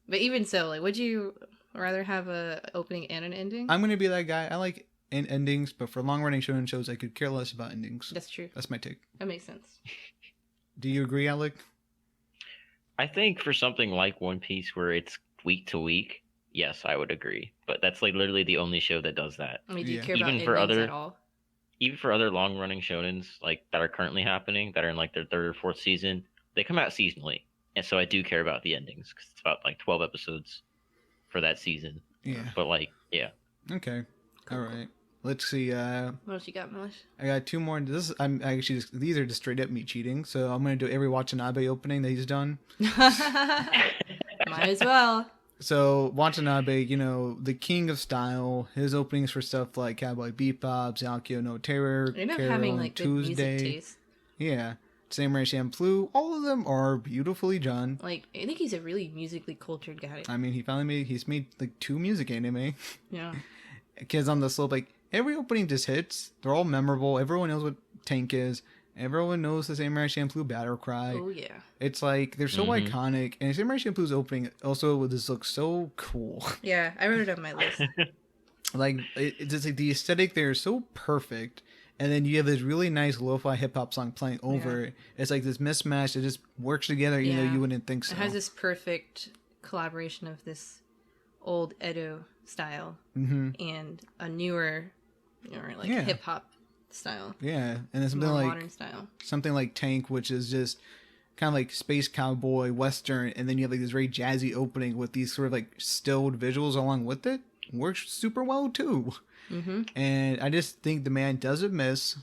but even so, like, would you rather have a opening and an ending? I'm gonna be that guy. I like endings, but for long running shonen shows, I could care less about endings. That's true. That's my take. That makes sense. Do you agree, Alec? I think for something like One Piece where it's week to week, yes, I would agree. But that's like literally the only show that does that. I mean, do you Yeah. care about Even for endings other- at all? Even for other long running shonens like that are currently happening, that are in like their 3rd or 4th season, they come out seasonally. And so I do care about the endings because it's about like 12 episodes for that season. Yeah. But like, yeah. Okay. Cool, All cool. right. Let's see. What else you got, Milesh? I got 2 more. I'm actually these are just straight up me cheating. So I'm gonna do every Watanabe opening that he's done. Might as well. So Watanabe, you know, the king of style. His openings for stuff like Cowboy Bebop, Zalkyo no Terror, You end up Carol, having like good music Tuesday. taste. Yeah. Samurai Champloo. All of them are beautifully done. Like, I think he's a really musically cultured guy. I mean, he's made like 2 music anime. Yeah. Kids on the Slope, like every opening just hits. They're all memorable. Everyone knows what Tank is. Everyone knows the Samurai Champloo battle cry. Oh yeah. It's like they're so Mhm. iconic, and Samurai Champloo's opening also just looks so cool. Yeah, I wrote it on my list. Like it's just like the aesthetic there is so perfect, and then you have this really nice lo-fi hip hop song playing over it. It's like this mismatch that just works together, even though Yeah. you wouldn't think so. It has this perfect collaboration of this old Edo style Mm-hmm. and a newer like Yeah. hip hop style. Yeah, and then something More like modern style. Tank, which is just kind of like space cowboy western, and then you have like this very jazzy opening with these sort of like stilled visuals along with it. Works super well too. Mm-hmm. And I just think the man doesn't miss,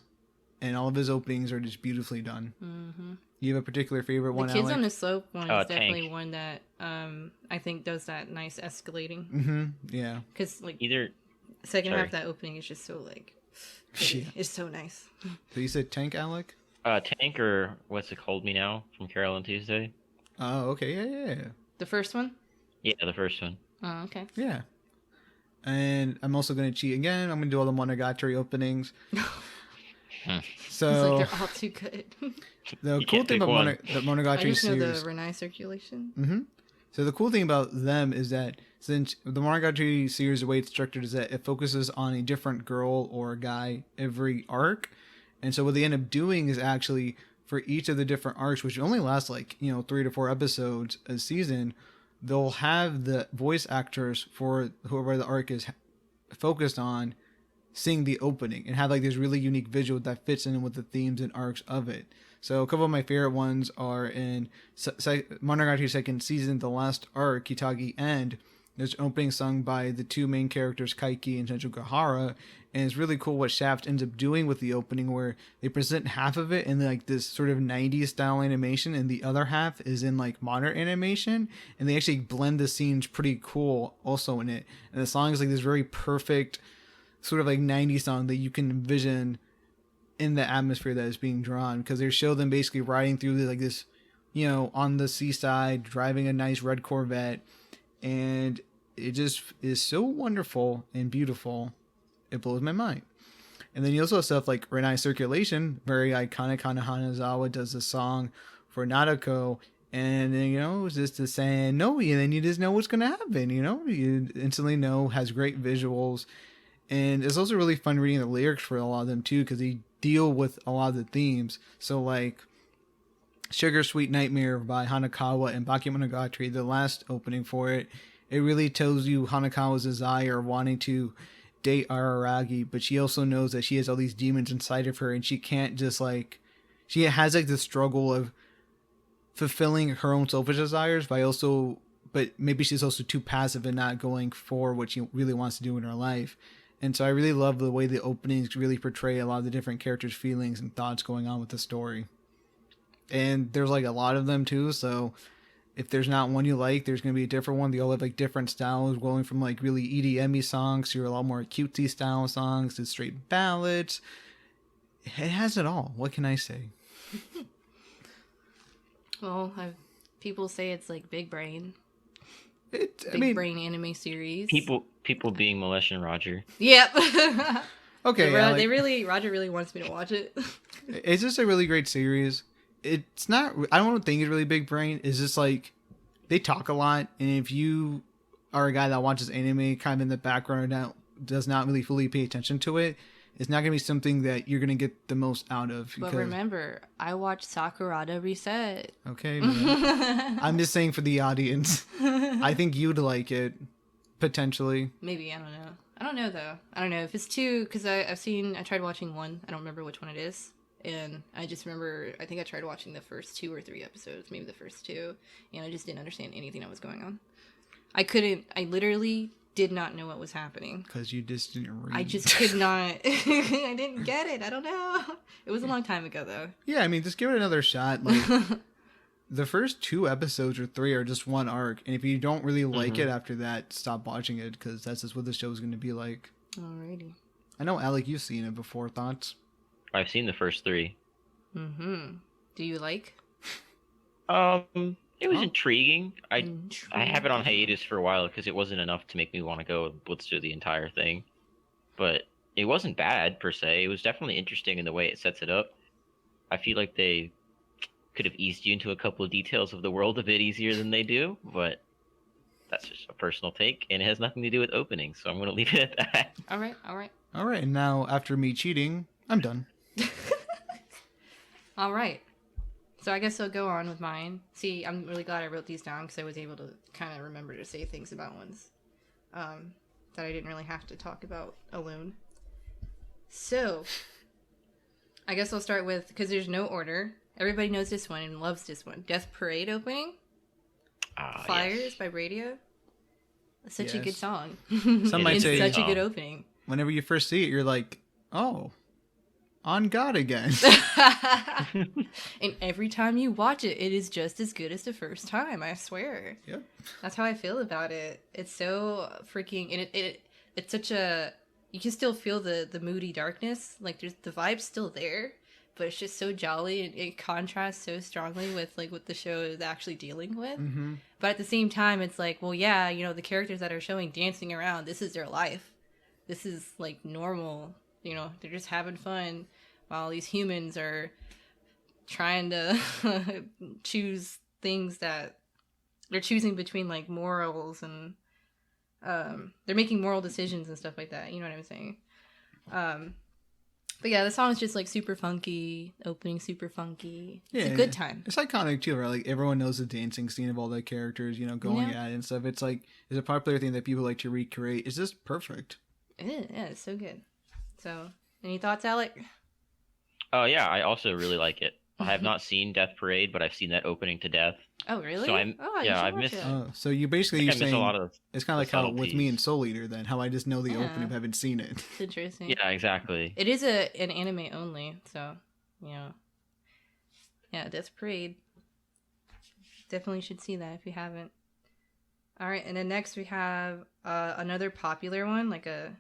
and all of his openings are just beautifully done. Mm-hmm. You have a particular favorite The one, Kids Alec? on the Slope one Oh, is definitely Tank. one that I think does that nice escalating. Mm-hmm. Yeah. Because like Either second Sorry. half of that opening is just so like Yeah. It's so nice. So you said Tank, Alec? Tank, or what's it called me now from Carol and Tuesday? Oh, okay. Yeah. The first one? Yeah, the first one. Oh, okay. Yeah. And I'm also going to cheat again. I'm going to do all the Monogatari openings. It's So like they're all too good. the You cool can't thing pick about one. the I Monogatari just know series. the Renai circulation. Mm-hmm. So the cool thing about them is that since the Monogatari series, the way it's structured is that it focuses on a different girl or guy every arc. And so what they end up doing is actually for each of the different arcs, which only lasts like, 3 to 4 episodes a season, they'll have the voice actors for whoever the arc is focused on sing the opening and have like this really unique visual that fits in with the themes and arcs of it. So a couple of my favorite ones are in Monogatari second season, the last arc, Kitagi End. There's an opening sung by the two main characters, Kaiki and Sensukahara, and it's really cool what Shaft ends up doing with the opening, where they present half of it in like this sort of 90s style animation, and the other half is in like modern animation, and they actually blend the scenes pretty cool also in it. And the song is like this very perfect sort of like 90s song that you can envision in the atmosphere that is being drawn, because they show them basically riding through like this, on the seaside, driving a nice red Corvette, and it just is so wonderful and beautiful. It blows my mind. And then you also have stuff like Renai Circulation, very iconic. Hana Hanazawa does a song for Nadako, and it's just the saying no, and then you just know what's gonna happen. You instantly know, has great visuals. And it's also really fun reading the lyrics for a lot of them too, because they deal with a lot of the themes. So like Sugar Sweet Nightmare by Hanakawa and Bakemonogatari, the last opening for it, it really tells you Hanakawa's desire of wanting to date Araragi, but she also knows that she has all these demons inside of her, and she can't just like, she has like the struggle of fulfilling her own selfish desires but maybe she's also too passive and not going for what she really wants to do in her life. And so I really love the way the openings really portray a lot of the different characters' feelings and thoughts going on with the story. And there's like a lot of them too, so if there's not one you like, there's going to be a different one. They all have like different styles, going from like really EDM-y songs to a lot more cutesy style songs to straight ballads. It has it all. What can I say? Well, people say it's like Big Brain. Big Brain anime series. People being Milesh and Roger. Yep. Okay. Roger really wants me to watch it. It's just a really great series. It's not, I don't think it's really big brain. It's just like, they talk a lot. And if you are a guy that watches anime kind of in the background and does not really fully pay attention to it, it's not going to be something that you're going to get the most out of. But remember, I watched Sakurada Reset. Okay, man. I'm just saying for the audience. I think you'd like it, potentially. Maybe, I don't know. I don't know, though. I don't know if it's two, because I tried watching one. I don't remember which one it is. And I just remember, I think I tried watching the first 2 or 3 episodes, maybe the first 2, and I just didn't understand anything that was going on. I literally did not know what was happening. Because you just didn't read. I just could not. I didn't get it. I don't know. It was a long time ago, though. Yeah, I mean, just give it another shot. Like, the first 2 episodes or 3 are just one arc, and if you don't really like it after that, stop watching it, because that's just what the show is going to be like. Alrighty. I know, Alec, you've seen it before. Thoughts? I've seen the first 3. Mm-hmm. Do you like? It was intriguing. I have it on hiatus for a while because it wasn't enough to make me want to go and blitz through the entire thing. But it wasn't bad per se. It was definitely interesting in the way it sets it up. I feel like they could have eased you into a couple of details of the world a bit easier than they do, but that's just a personal take, and it has nothing to do with openings, so I'm going to leave it at that. All right. All right, and now after me cheating, I'm done. All right. So I guess I'll go on with mine. See, I'm really glad I wrote these down because I was able to kind of remember to say things about ones that I didn't really have to talk about alone. So I guess I'll start with, because there's no order. Everybody knows this one and loves this one. Death Parade opening. Fires Yes. by Radio. Such a good song. Some might say such a good opening. whenever you first see it, you're like, oh, on God again. And every time you watch it, it is just as good as the first time, I swear. Yep. That's how I feel about it. It's so freaking, and it's such a you can still feel the moody darkness. Like there's the vibe's still there, but it's just so jolly and it contrasts so strongly with like what the show is actually dealing with. Mm-hmm. But at the same time, it's like, well, yeah, you know, the characters that are showing dancing around, this is their life. This is like normal. You know, they're just having fun while these humans are trying to choose things that they're choosing between like morals and they're making moral decisions and stuff like that. You know what I'm saying? But yeah, the song is just like super funky, opening super funky. It's a good time. It's iconic too, right? Like everyone knows the dancing scene of all the characters, you know, going at it and stuff. It's like it's a popular thing that people like to recreate. It's just perfect. It is, yeah, it's so good. So, any thoughts, Alec? Oh yeah, I also really like it. I have not seen Death Parade, but I've seen that opening to death. Oh really? So I'm I've missed. So you basically you're saying a lot of it's kind of like how with me and Soul Eater, then how I just know the opening, but haven't seen it. It's interesting. Yeah, exactly. It is an anime only, so yeah, Death Parade. Definitely should see that if you haven't. All right, and then next we have another popular one, like a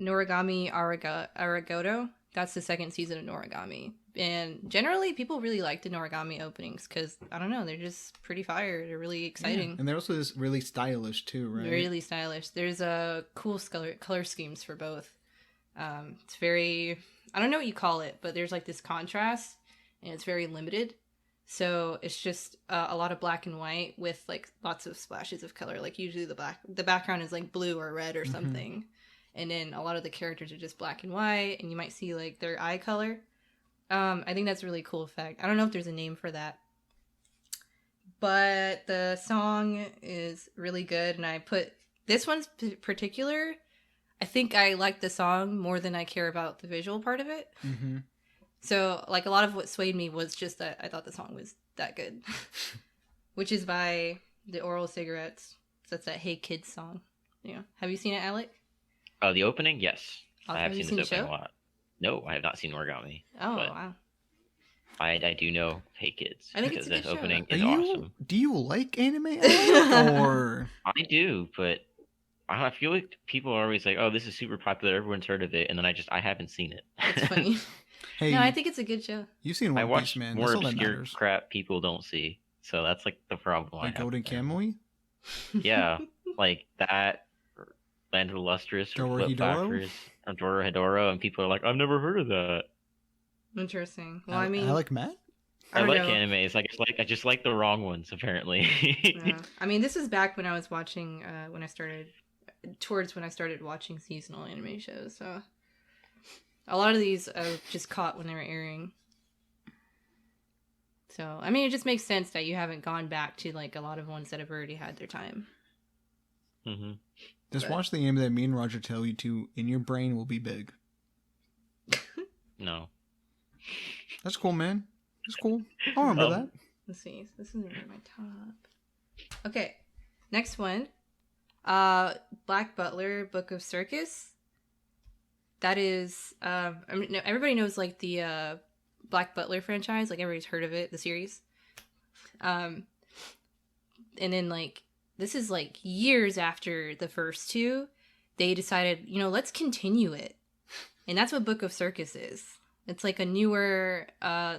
Noragami Arigato. That's the second season of Noragami. And generally, people really like the Noragami openings because, I don't know, they're just pretty fire. They're really exciting. Yeah. And they're also just really stylish, too, right? Really stylish. There's cool color schemes for both. It's very, I don't know what you call it, but there's like this contrast, and it's very limited. So it's just a lot of black and white with like lots of splashes of color. Like usually the background is like blue or red or something. And then a lot of the characters are just black and white, and you might see like their eye color. I think that's a really cool effect. I don't know if there's a name for that. But the song is really good, and I put this one's particular. I think I like the song more than I care about the visual part of it. Mm-hmm. So, like, a lot of what swayed me was just that I thought the song was that good. Which is by the Oral Cigarettes. So that's that Hey Kids song. Yeah. Have you seen it, Alec? The opening? Yes. I have seen this the opening a lot. No, I have not seen Origami. Oh, wow. I do know Hey Kids. I think it's a good show. Opening is awesome. Do you like anime, Alec, or? I do, but I feel like people are always like, oh, this is super popular, everyone's heard of it, and then I haven't seen it. It's funny. Hey, no, I think it's a good show. You've seen One Piece, man. More obscure crap people don't see. So that's like the problem. Like Golden Kamuy? Yeah, like that, Land of the Lustrous, or Flip Factors, or Dorohedoro, and people are like, I've never heard of that. Interesting. Well, I mean, Alec Matt? I like animes. I just like the wrong ones, apparently. Yeah. I mean, this is back when I was watching, when I started watching seasonal anime shows, so a lot of these I just caught when they were airing. So, I mean, it just makes sense that you haven't gone back to, like, a lot of ones that have already had their time. Mm-hmm. Just watch the anime that me and Roger tell you to, and your brain will be big. No. That's cool, man. That's cool. I'll remember that. Let's see. This isn't really my top. Okay. Next one. Black Butler, Book of Circus. That is, I mean, everybody knows, like, the Black Butler franchise. Like, everybody's heard of it, the series. And then, like, this is, like, years after the first two. They decided, let's continue it. And that's what Book of Circus is. It's, like, a newer,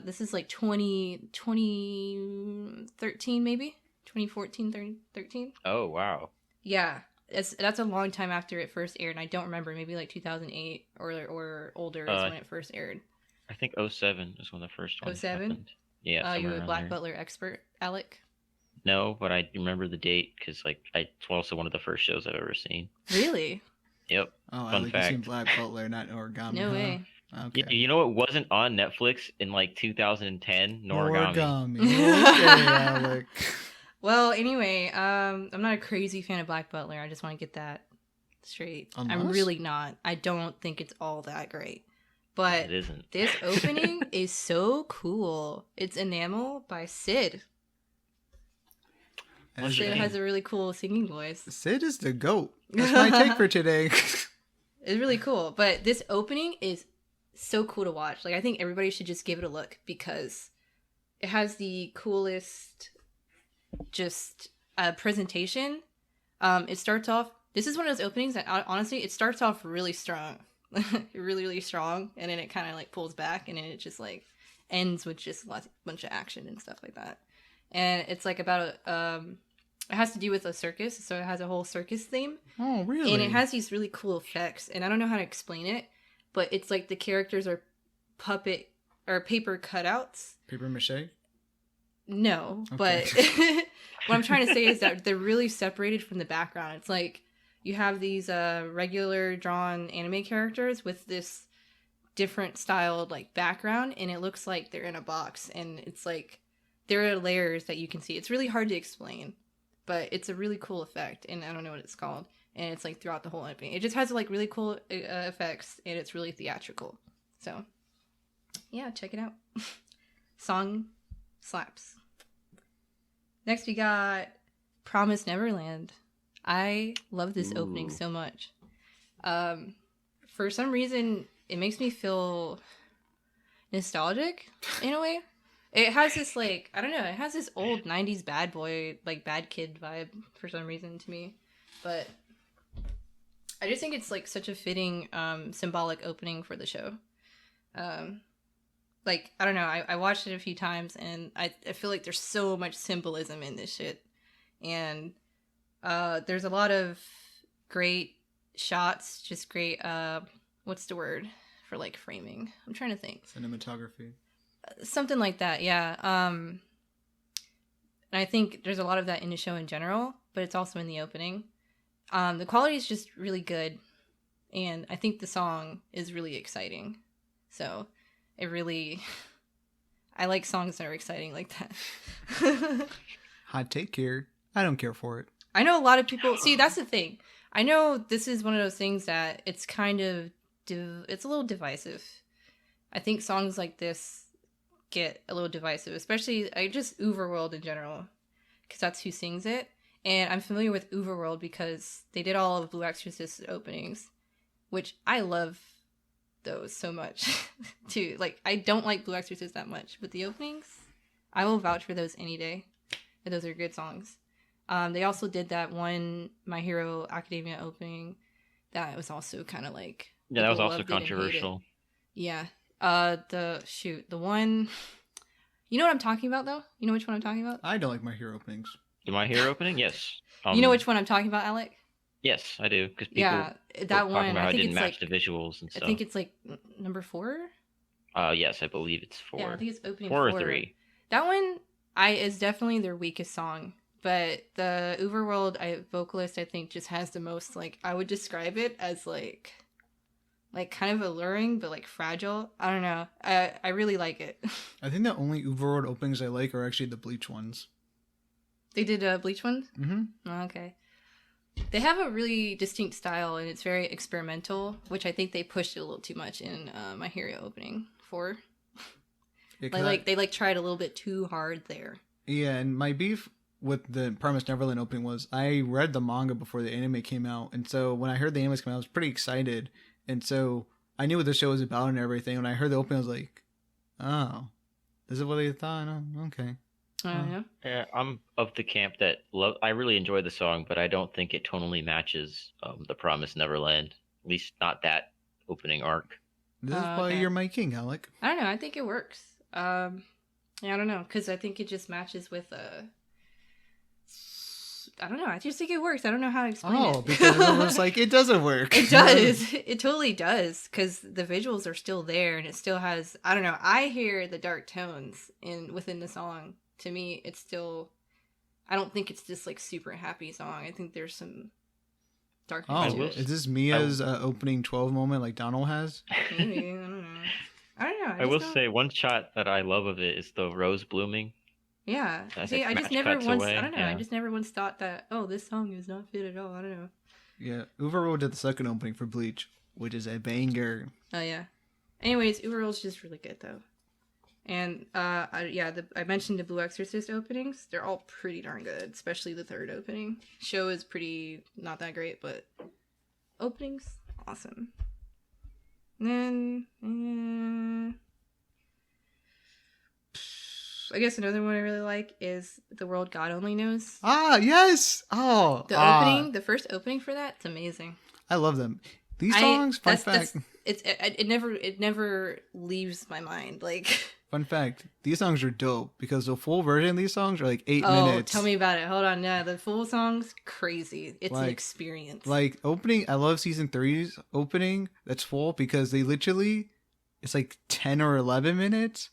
this is, like, 2013, maybe? 2014, 13? Oh, wow. Yeah. That's a long time after it first aired, and I don't remember. Maybe like 2008 or older is when it first aired. I think 2007 is when the first one 2007? happened. Yeah. You're a Black Butler expert, Alec? No, but I remember the date because it's also one of the first shows I've ever seen. Really? Yep. Oh, Fun Alec, fact. you've seen Black Butler, not Origami. No way. Okay. You know it wasn't on Netflix in like 2010? Noragami. Okay, Alec. Well, anyway, I'm not a crazy fan of Black Butler. I just want to get that straight. I'm really not. I don't think it's all that great. But it isn't. This opening is so cool. It's Enamel by Sid. Sid has a really cool singing voice. Sid is the GOAT. That's my take for today. It's really cool. But this opening is so cool to watch. Like, I think everybody should just give it a look because it has the coolest presentation. It starts off, This is one of those openings that honestly, it starts off really strong, really, really strong, and then it kind of like pulls back, and then it just like ends with just a bunch of action and stuff like that. And it's like about it has to do with a circus, so it has a whole circus theme. Oh, really? And it has these really cool effects, and I don't know how to explain it, but it's like the characters are puppet or paper cutouts. Paper mache? No, Okay. but what I'm trying to say is that they're really separated from the background. It's like you have these regular drawn anime characters with this different styled like background, and it looks like they're in a box, and it's like there are layers that you can see. It's really hard to explain, but it's a really cool effect, and I don't know what it's called. And it's like throughout the whole opening. It just has like really cool effects, and it's really theatrical. So yeah, check it out. Song slaps. Next we got Promise Neverland. I love this opening so much. For some reason, it makes me feel nostalgic in a way. It has this like, I don't know, it has this old 90s bad boy, like bad kid vibe for some reason to me. But I just think it's like such a fitting symbolic opening for the show. Like, I don't know, I watched it a few times, and I feel like there's so much symbolism in this shit. And there's a lot of great shots, just great, what's the word for like framing? I'm trying to think. Cinematography. Something like that, yeah. And I think there's a lot of that in the show in general, but it's also in the opening. The quality is just really good, and I think the song is really exciting. So it really, I like songs that are exciting like that. Hot take here. I don't care for it. I know a lot of people, see, that's the thing. I know this is one of those things that it's kind of, it's a little divisive. I think songs like this get a little divisive, especially just Overworld in general, because that's who sings it. And I'm familiar with Overworld because they did all of Blue Exorcist openings, which I love those so much too. Like, I don't like Blue Exorcist that much, but the openings, I will vouch for those any day. And those are good songs. They also did that one My Hero Academia opening that was also kind of like, Yeah, that was people also loved it and hated it. controversial. Yeah. The one, you know what I'm talking about though? You know which one I'm talking about? I don't like My Hero openings. The My Hero opening? Yes. You know which one I'm talking about, Alec? Yes, I do. Because people Yeah, were that talking one. about how I it think didn't it's match like, the visuals and I stuff. think it's like number 4. Yes, I believe it's 4. Yeah, I think it's opening 4 or 4. 3. That one, is definitely their weakest song. But the Overworld vocalist, I think, just has the most, like, I would describe it as like kind of alluring, but like fragile. I don't know. I really like it. I think the only Overworld openings I like are actually the Bleach ones. They did Bleach ones? Mm-hmm. Oh, okay. They have a really distinct style, and it's very experimental, which I think they pushed it a little too much in My Hero opening 4. They tried a little bit too hard there. Yeah, and my beef with the Promised Neverland opening was I read the manga before the anime came out, and so when I heard the anime was coming out, I was pretty excited, and so I knew what the show was about and everything. When I heard the opening, I was like, "Oh, this is what I thought." Oh, okay. Yeah. Yeah, I'm of the camp that I really enjoy the song, but I don't think it tonally matches The Promised Neverland. At least not that opening arc. This is why okay. you're my king, Alec. I don't know. I think it works. Yeah, I don't know, because I think it just matches with I don't know. I just think it works. I don't know how to explain it. Oh, because it was like it doesn't work. It does. It totally does, because the visuals are still there, and it still has. I don't know. I hear the dark tones within the song. To me, it's still. I don't think it's just like super happy song. I think there's some darkness to it. Is this Mia's opening 12 moment like Donald has? Maybe. I don't know. I don't know. I will say one shot that I love of it is the rose blooming. Yeah. As See, it I just match never cuts once. away, I don't know. yeah. I just never once thought that. Oh, this song is not fit at all. I don't know. Yeah, Overworld did the second opening for Bleach, which is a banger. Oh yeah. Anyways, Overworld's just really good though. And I mentioned the Blue Exorcist openings. They're all pretty darn good, especially the third opening. Show is pretty not that great, but openings awesome. And then I guess another one I really like is The World God Only Knows. Ah, yes. Oh, The opening, the first opening for that, it's amazing. I love them. These songs, fun fact. It never leaves my mind. Like, fun fact, these songs are dope because the full version of these songs are like 8 oh, minutes. tell me about it. Hold on, yeah, the full song's crazy. It's an Like- experience. Like opening, I love season 3's opening that's full because they literally, it's like 10 or 11 minutes.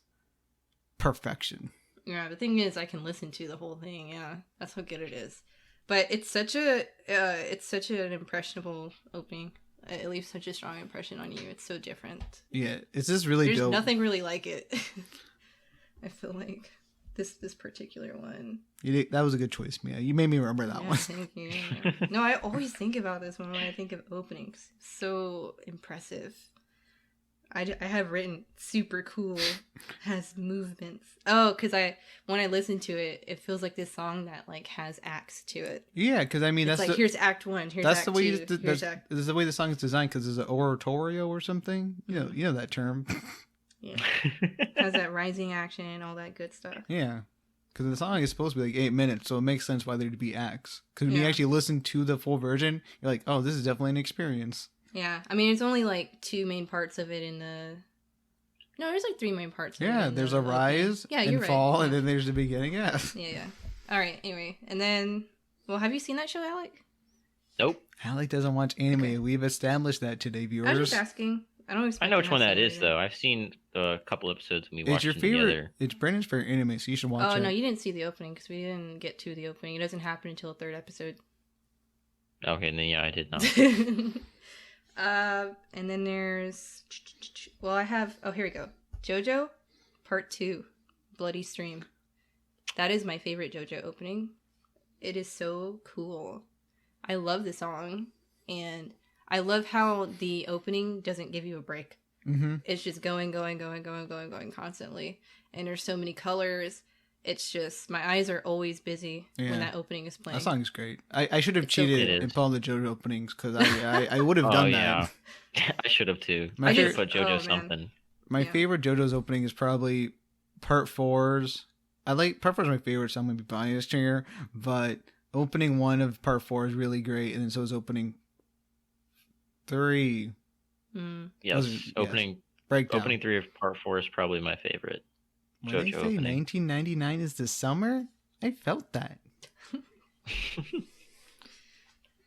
Perfection. Yeah, the thing is, I can listen to the whole thing. Yeah, that's how good it is. But it's such an impressionable opening. It leaves such a strong impression on you. It's so different. Yeah, it's just really There's dope. nothing really like it. I feel like this particular one. That was a good choice, Mia. You made me remember that Yeah, one. thank you. No, I always think about this one when I think of openings. So impressive. I have written super cool, has movements. Oh, because when I listen to it, it feels like this song that like has acts to it. Yeah, because I mean It's that's like here's Act 1, here's that's Act the way 2, here's Act. this is the way the song is designed because there's an oratorio or something. You know that term. Yeah, has that rising action and all that good stuff. Yeah, because the song is supposed to be like 8 minutes, so it makes sense why there'd be acts. Because when you Yeah. actually listen to the full version, you're like, oh, this is definitely an experience. Yeah, I mean it's only like 2 main parts of it in the. No, there's like 3 main parts. Of it Yeah, in there's the a rise Yeah, and you're right. fall, Yeah. and then there's the beginning. Yeah. Yeah. All right. Anyway, and then, well, have you seen that show, Alec? Nope. Alec doesn't watch anime. Okay. We've established that today, I was viewers. just asking. I don't expect. I know you which to one have that seen is, it. though. I've seen a couple episodes when we It's watched your them favorite. together. It's Brandon's favorite anime, so you should watch Oh it. no, you didn't see the opening because we didn't get to the opening. It doesn't happen until the 3rd episode. Okay, then yeah, I did not. And then there's. Well, I have. Oh, here we go. JoJo, Part 2, Bloody Stream. That is my favorite JoJo opening. It is so cool. I love the song, and I love how the opening doesn't give you a break. Mm-hmm. It's just going constantly. And there's so many colors. It's just, my eyes are always busy Yeah. when that opening is playing. That song is great. I should have It's so cheated good. and put all the JoJo openings because I would have Oh, done yeah. that. I should have too. My I should favorite- have put JoJo oh, man. something. My Yeah. favorite JoJo's opening is probably Part 4's. Part 4 is my favorite, so I'm gonna be biased here. But opening 1 of Part 4 is really great, and then so is opening 3. Mm. Yes, Those are- yes. opening Breakdown. opening 3 of part 4 is probably my favorite. When they JoJo say opening. 1999 is the summer, I felt that.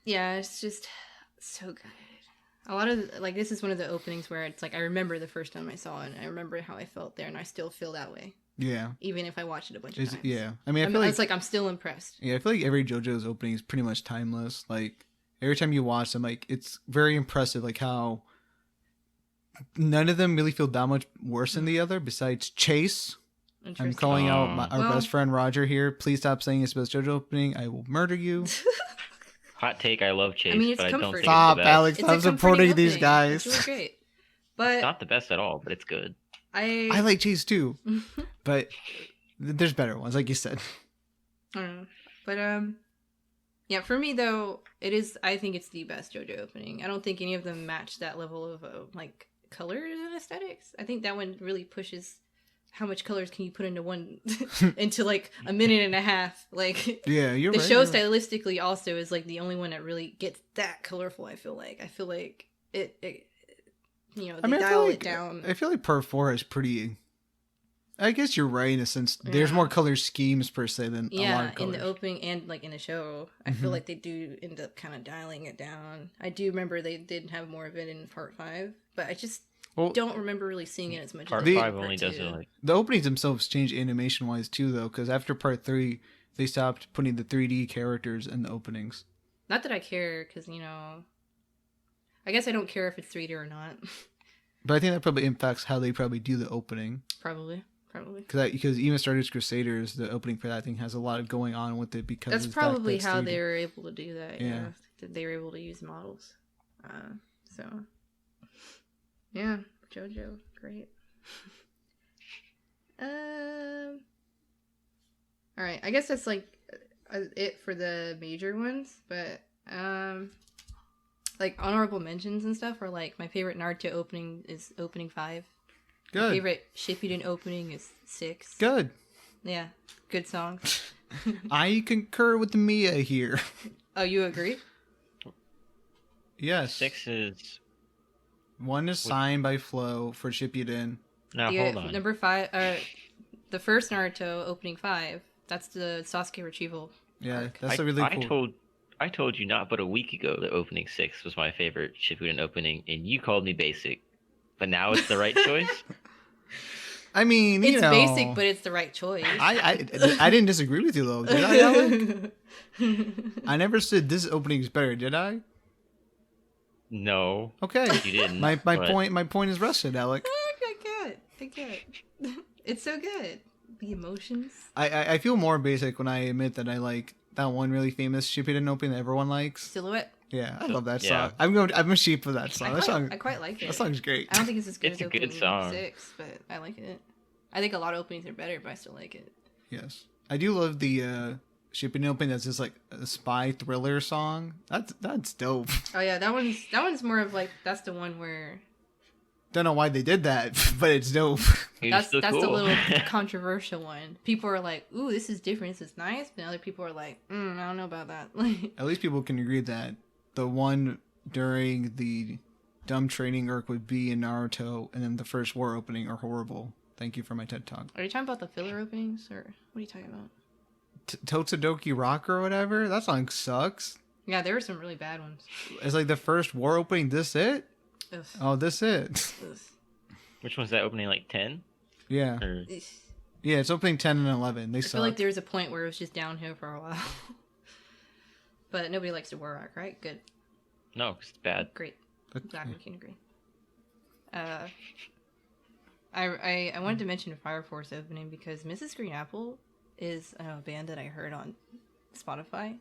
Yeah, it's just so good. A lot of, like, this is one of the openings where it's like, I remember the first time I saw it, and I remember how I felt there, and I still feel that way, Yeah. even if I watched it a bunch of times. Yeah. I mean, I I feel like it's like, I'm still impressed. yeah, I feel like every JoJo's opening is pretty much timeless. Like every time you watch them, like it's very impressive. Like how none of them really feel that much worse than the other. Besides Chase, I'm Interesting. calling out our Well- best friend Roger here. Please stop saying it's the best JoJo opening. I will murder you. Hot take, I love Chase, mean, it's but I don't comforting. think Stop, it's the best. Alex. It's Stop a supporting comforting these opening. guys. It's really great. It's But not the best at all, but it's good. I like Chase too, but there's better ones, like you said. I don't know. But yeah, for me though, I think it's the best JoJo opening. I don't think any of them match that level of like colors and aesthetics. I think that one really pushes how much colors can you put into one into like a minute and a half. Like Yeah, you're the right. show you're right. stylistically also is like the only one that really gets that colorful. I feel like it you know, they I dial feel it down. I feel like Part 4 is pretty. I guess you're right in a sense. There's Yeah. more color schemes per se than a lot Yeah, of in colors. the opening and like in the show, I feel Mhm. like they do end up kind of dialing it down. I do remember they did have more of it in Part 5, but I just Well, don't remember really seeing it as much. Part as The- 5 Part only does it 2. like the openings themselves changed animation wise too, though, because after Part 3, they stopped putting the 3D characters in the openings. Not that I care, because you know, I guess I don't care if it's 3D or not. But I think that probably impacts how they probably do the opening. Probably. Because even Stardust Crusaders, the opening for that thing has a lot of going on with it because That's it's probably that's how 3D. they were able to do that. Yeah. Yeah, that they were able to use models. So yeah, JoJo, great. All right, I guess that's like it for the major ones, but like honorable mentions and stuff are like my favorite Naruto opening is opening 5. My Good. favorite Shippuden opening is 6. Good. Yeah, good songs. I concur with Mia here. Oh, you agree? Yes. 6 is... One is signed by Flo for Shippuden. Now, Yeah, hold on. number 5, the first Naruto opening 5. That's the Sasuke retrieval. Yeah, arc. that's a really cool. I told you not but a week ago that opening 6 was my favorite Shippuden opening, and you called me basic. But now it's the right choice? I mean, It's basic, but it's the right choice. I didn't disagree with you though, did I, Alec? I never said this opening is better, did I? No. Okay. You didn't. My but- point is rested, Alec. I get it. It's so good. The emotions. I feel more basic when I admit that I like that one really famous Shippuden opening that everyone likes. Silhouette. Yeah, I love that Yeah. song. I'm a sheep of that song. I quite like it. That song's great. I don't think it's as good It's as a good opening song. 6, but I like it. I think a lot of openings are better, but I still like it. Yes, I do love the Shippuden opening. That's just like a spy thriller song. That's dope. Oh yeah, that one's more of like that's the one where Don't know why they did that, but it's dope. It was that's still the cool. little controversial one. People are like, "Ooh, this is different. This is nice," but other people are like, "I don't know about that." Like, At least people can agree that the one during the dumb training arc with B in Naruto and then the first war opening are horrible. Thank you for my TED talk. are you talking about the filler openings, or what are you talking about? Totsudoki Rock or whatever? That song sucks. Yeah, there were some really bad ones. It's like the first war opening, this it? Ugh. Oh, this it? Ugh. Which one's that opening, like 10? Yeah. Or... Ugh. Yeah, it's opening 10 and 11. They I suck. feel like there was a point where it was just downhill for a while. But nobody likes the War Rock, right? Good. No, 'cause it's bad. Great. But- Glad we can agree. I wanted to mention Fire Force opening because Mrs. Green Apple is a band that I heard on Spotify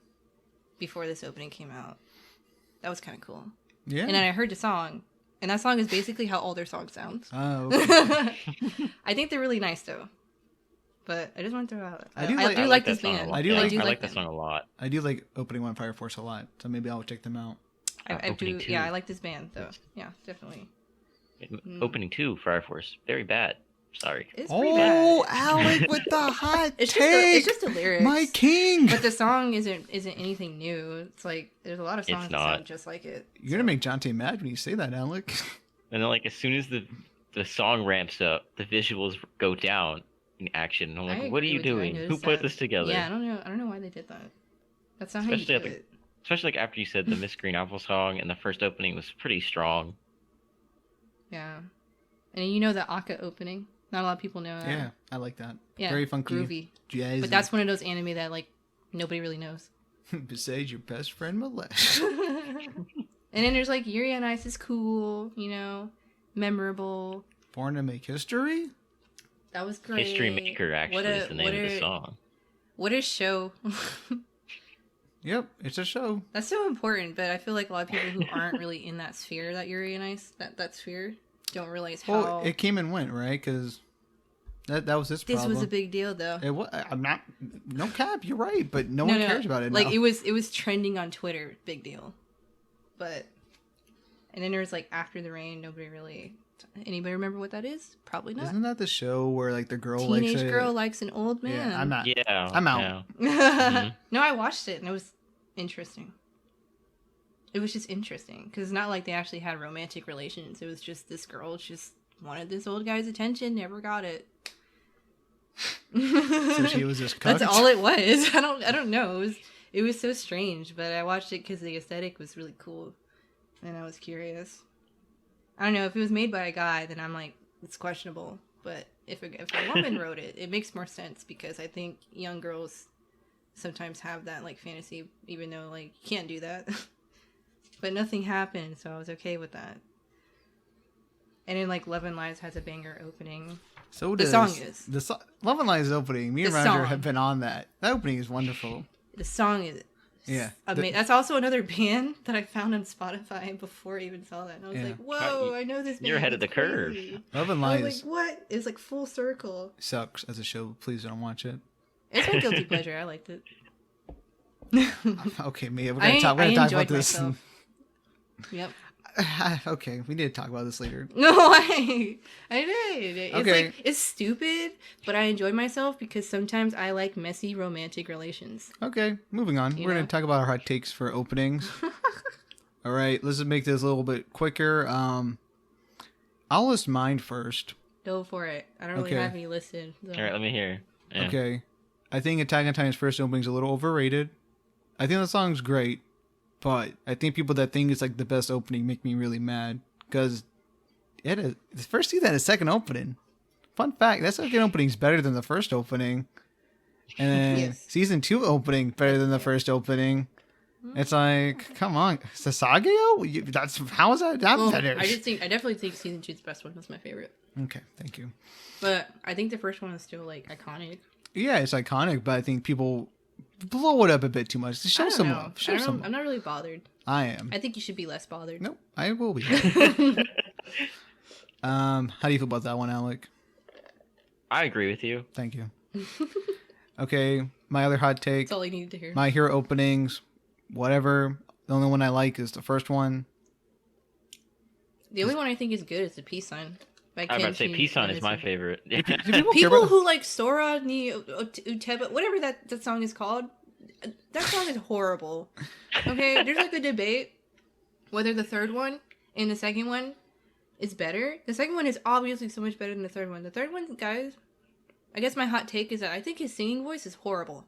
before this opening came out. That was kind of cool. Yeah. And then I heard the song, and that song is basically how all their songs sound. Oh, okay. I think they're really nice though. But I just want to throw out. I do I like- do I like that this song a band. lot. I do Yeah, like- I like them. that song a lot. I do like opening one Fire Force a lot, so maybe I'll check them out. I do. Opening two. Yeah, I like this band though. Yeah, definitely. Opening 2, Fire Force. Very bad. Sorry. It's pretty Oh, bad. Alec with the hot It's take! just the lyrics. My king! But the song isn't anything new. It's like there's a lot of It's songs that not. sound just like it. You're gonna make Jonte mad when you say that, Alec. And then, like, as soon as the song ramps up, the visuals go down in action. And I'm I like, what are agree you with you. I doing? Who noticed put that. this together? Yeah, I don't know why they did that. That's not Especially how at you the- do it. Especially like after you said the Miss Green Apple song and the first opening was pretty strong. Yeah, and you know the Aka opening. Not a lot of people know that. Yeah, I like that. Yeah, Very funky. groovy. Jazzy. But that's one of those anime that like nobody really knows. Besides your best friend, Milesh. And then there's like Yuri on Ice is cool, you know, memorable. Born to make history? That was great. History Maker actually is the name of the song. What a show. Yep, it's a show. That's so important, but I feel like a lot of people who aren't really in that sphere that Yuri and Ice, that sphere, don't realize how Well, it came and went, right? Because that was its this problem. was a big deal though. It was, I'm not, no cap, you're right, but no one cares about it Like now. it was trending on Twitter, big deal. But and then there's like After the Rain, nobody really. Anybody remember what that is? Probably not. Isn't that the show where like the girl Teenage likes it? girl likes an old man. Yeah, I'm not. Yeah. I'm out. Yeah. No, I watched it and it was interesting. It was just interesting because it's not like they actually had romantic relations. It was just this girl just wanted this old guy's attention, never got it. So she was just That's cucked? all it was. I don't know. It was so strange, but I watched it because the aesthetic was really cool, and I was curious. I don't know if it was made by a guy, then I'm like it's questionable. But if a woman wrote it, it makes more sense because I think young girls sometimes have that like fantasy, even though like you can't do that. But nothing happened, so I was okay with that. And then like Love and Lies has a banger opening. So The does song is. the Love and Lies opening. Me and The Roger song. have been on that. That opening is wonderful. The song is Yeah. amazing. That's also another band that I found on Spotify before I even saw that. And I was Yeah. like, whoa, I know this band. You're ahead of It's the curve. crazy. Love and I Lies was like, what? It's like full circle. sucks as a show. Please don't watch it. It's my guilty pleasure. I liked it. Okay, Mia, we're I gonna talk about enjoyed this. myself. Yep. Okay, we need to talk about this later. No, I did. It's Okay. like, it's stupid, but I enjoy myself because sometimes I like messy romantic relations. Okay, moving on. You We're know? gonna talk about our hot takes for openings. All right, let's just make this a little bit quicker. I'll list mine first. Go for it. I don't really Okay. have any listed. So. All right, let me hear. Yeah. Okay, I think Attack on Titan's first opening is a little overrated. I think the song's great, but I think people that think it's like the best opening make me really mad because the first season had a second opening. Fun fact: that second opening is better than the first opening, and then Yes. season 2 opening better than the first opening. It's like, come on, Sasageo? That's how is that Well, better? I definitely think season 2 is the best one. That's my favorite. Okay, thank you. But I think the first one is still like iconic. Yeah, it's iconic, but I think people blow it up a bit too much. I Show don't some know. love. I Show don't some know. I'm love. not really bothered. I am. I think you should be less bothered. Nope, I will be. How do you feel about that one, Alec? I agree with you. Thank you. Okay, my other hot take. That's all I needed to hear. My Hero openings, whatever. The only one I like is the first one. The only one I think is good is the peace sign. I was about to say Peace Sign is my favorite. Do people care People about- who like Sora ni Uteba, whatever that song is called, that song is horrible. Okay, there's like a debate whether the third one and the second one is better. The second one is obviously so much better than the third one. The third one, guys, I guess my hot take is that I think his singing voice is horrible.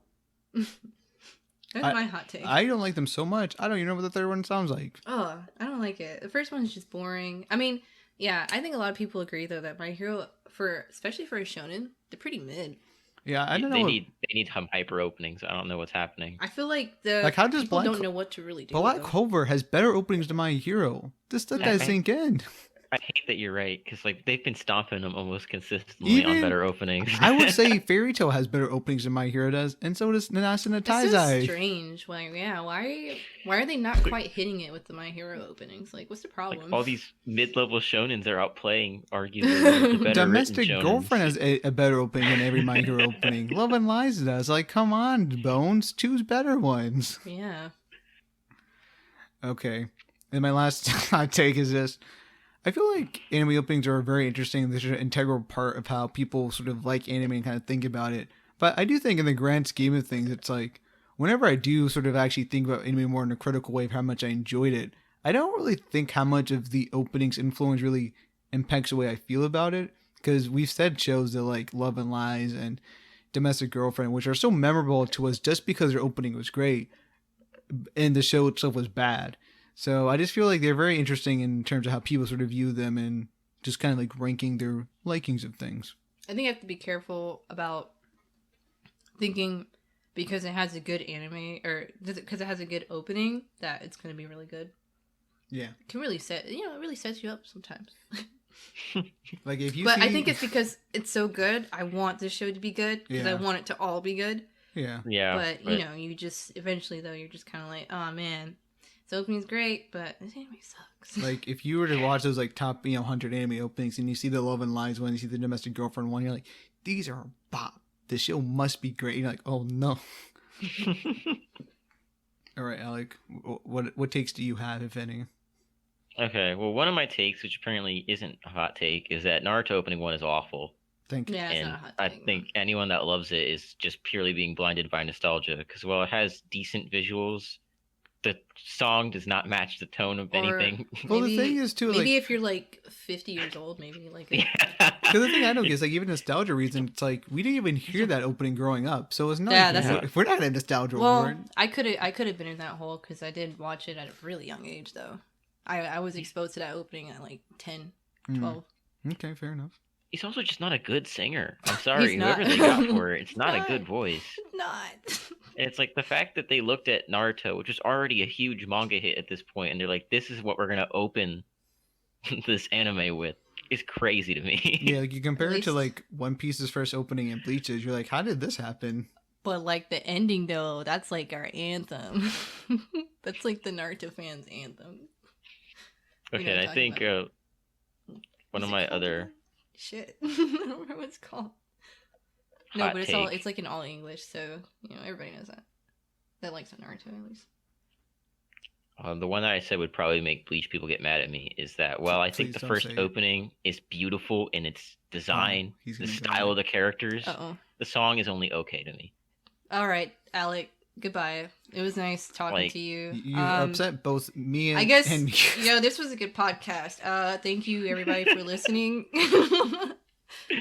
That's my hot take. I don't like them so much. I don't even know what the third one sounds like. Oh, I don't like it. The first one is just boring. I mean, yeah, I think a lot of people agree though that My Hero, especially for a shonen, they're pretty mid. Yeah, I don't know. They what- need hyper openings. I don't know what's happening. I feel like How does people Black don't know what to really do. Black with them. Clover has better openings than My Hero. Just let that Okay. sink in. I hate that you're right because like they've been stomping them almost consistently on Even- better openings. I would say Fairy Tail has better openings than My Hero does, and so does Nanasa no It's so Taizai. strange. Like, yeah, why are they not quite hitting it with the My Hero openings? Like, what's the like problem? all these mid-level shonens are outplaying arguably the better Domestic written shonens. Girlfriend has a better opening than every My Hero opening. Love and Lies does. Like, come on, Bones, choose better ones. Yeah. Okay, and my last hot take is this. I feel like anime openings are very interesting. They're an integral part of how people sort of like anime and kind of think about it. But I do think in the grand scheme of things, it's like, whenever I do sort of actually think about anime more in a critical way of how much I enjoyed it, I don't really think how much of the opening's influence really impacts the way I feel about it. Because we've said shows that like Love and Lies and Domestic Girlfriend, which are so memorable to us just because their opening was great and the show itself was bad. So I just feel like they're very interesting in terms of how people sort of view them and just kind of like ranking their likings of things. I think you have to be careful about thinking because it has a good anime or because it has a good opening that it's going to be really good. Yeah. It can really it really sets you up sometimes. Like if you But see... I think it's because it's so good. I want this show to be good because I Yeah. want it to all be good. Yeah. Yeah, But you know, you just eventually though you're just kind of like, oh man, this opening's great, but this anime sucks. Like if you were to watch those like top 100 anime openings and you see the Love and Lies one, you see the Domestic Girlfriend one, you're like, these are bop. The show must be great. You're like, oh no. All right, Alec, what takes do you have, if any? Okay, well, one of my takes, which apparently isn't a hot take, is that Naruto opening one is awful. Thank you. Yeah, it's And not a hot I take, think anyone that loves it is just purely being blinded by nostalgia. Because while it has decent visuals, the song does not match the tone of Or anything. Well, the thing is, too, maybe like- if you're like 50 years old, maybe like Yeah. Because the thing I don't get is like even nostalgia reason, it's like we didn't even hear that opening growing up, so it's not. Yeah, like, that's- if we're not in nostalgia. well, We're- I could have been in that hole because I did watch it at a really young age though. I was exposed to that opening at like 10, 12. Okay, fair enough. He's also just not a good singer. I'm sorry, He's not. whoever they got for it, it's He's not a not. good voice. Not. And it's like the fact that they looked at Naruto, which was already a huge manga hit at this point, and they're like, this is what we're going to open this anime with, is crazy to me. Yeah, like you compare it to least- like One Piece's first opening and Bleach's, you're like, how did this happen? But like the ending though, that's like our anthem. That's like the Naruto fans' anthem. You know Okay, what and I'm I think talking one Is of it my called other that? Shit. I don't remember what it's called. No, hot but take. it's like in all English, so you know everybody knows that. That likes Naruto at least. The one that I said would probably make Bleach people get mad at me is that, well, I think Please the don't first say it. opening is beautiful in its design, he's the gonna go style in. of the characters. Uh-oh. The song is only okay to me. All right, Alec. Goodbye. It was nice talking Like, to you. You upset both me and I guess and me. this was a good podcast. Thank you everybody for listening.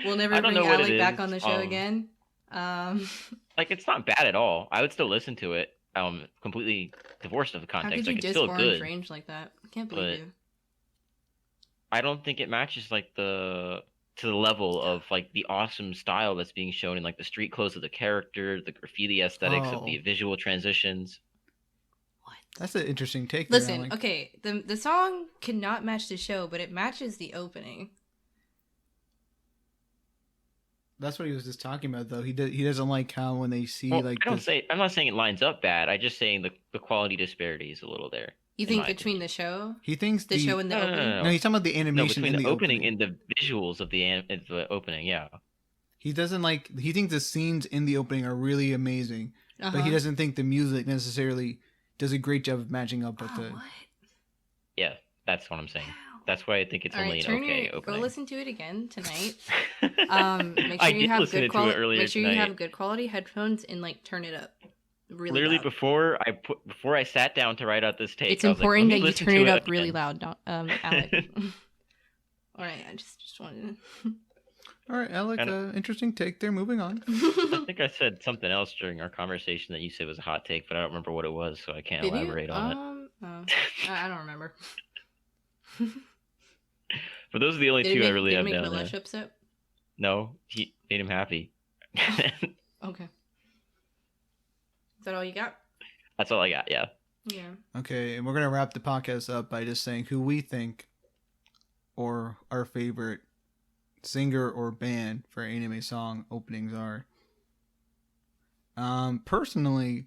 We'll never I don't bring know what Alec it back is. on the show again. Like, it's not bad at all. I would still listen to it. Completely divorced of the How context. could you Like, it's still diss good. Orange Range like that? I can't believe you. I don't think it matches like to the level of like the awesome style that's being shown in like the street clothes of the character, the graffiti aesthetics of the visual transitions. What? That's an interesting take. There, Listen, Alec. okay, the song cannot match the show, but it matches the opening. That's what he was just talking about, though. He doesn't like how when they see Well, like. I'm not saying it lines up bad. I'm just saying the quality disparity is a little there. You think between the show? He thinks the show and the opening? No, he's talking about the animation between in the opening opening. and the visuals of the opening. Yeah. He doesn't like. He thinks the scenes in the opening are really amazing, but he doesn't think the music necessarily does a great job of matching up with the. What? Yeah, that's what I'm saying. That's why I think it's only an okay opening. Go listen to it again tonight. Make I sure you did have listen good to it quality. earlier Make sure tonight. you have good quality headphones and like turn it up. Really Literally loud. before I sat down to write out this take, It's I was important like, that you listen turn to it up again. really loud, Alec. All right, I just wanted to. All right, Alec. Interesting take there. Moving on. I think I said something else during our conversation that you said was a hot take, but I don't remember what it was, so I can't Did elaborate you? on it. I don't remember. But those are the only two I really have Did it down make there. Milesh upset? No, he made him happy. Okay. Is that all you got? That's all I got. Yeah. Yeah. Okay, and we're gonna wrap the podcast up by just saying who we think, or our favorite singer or band for anime song openings are. Personally,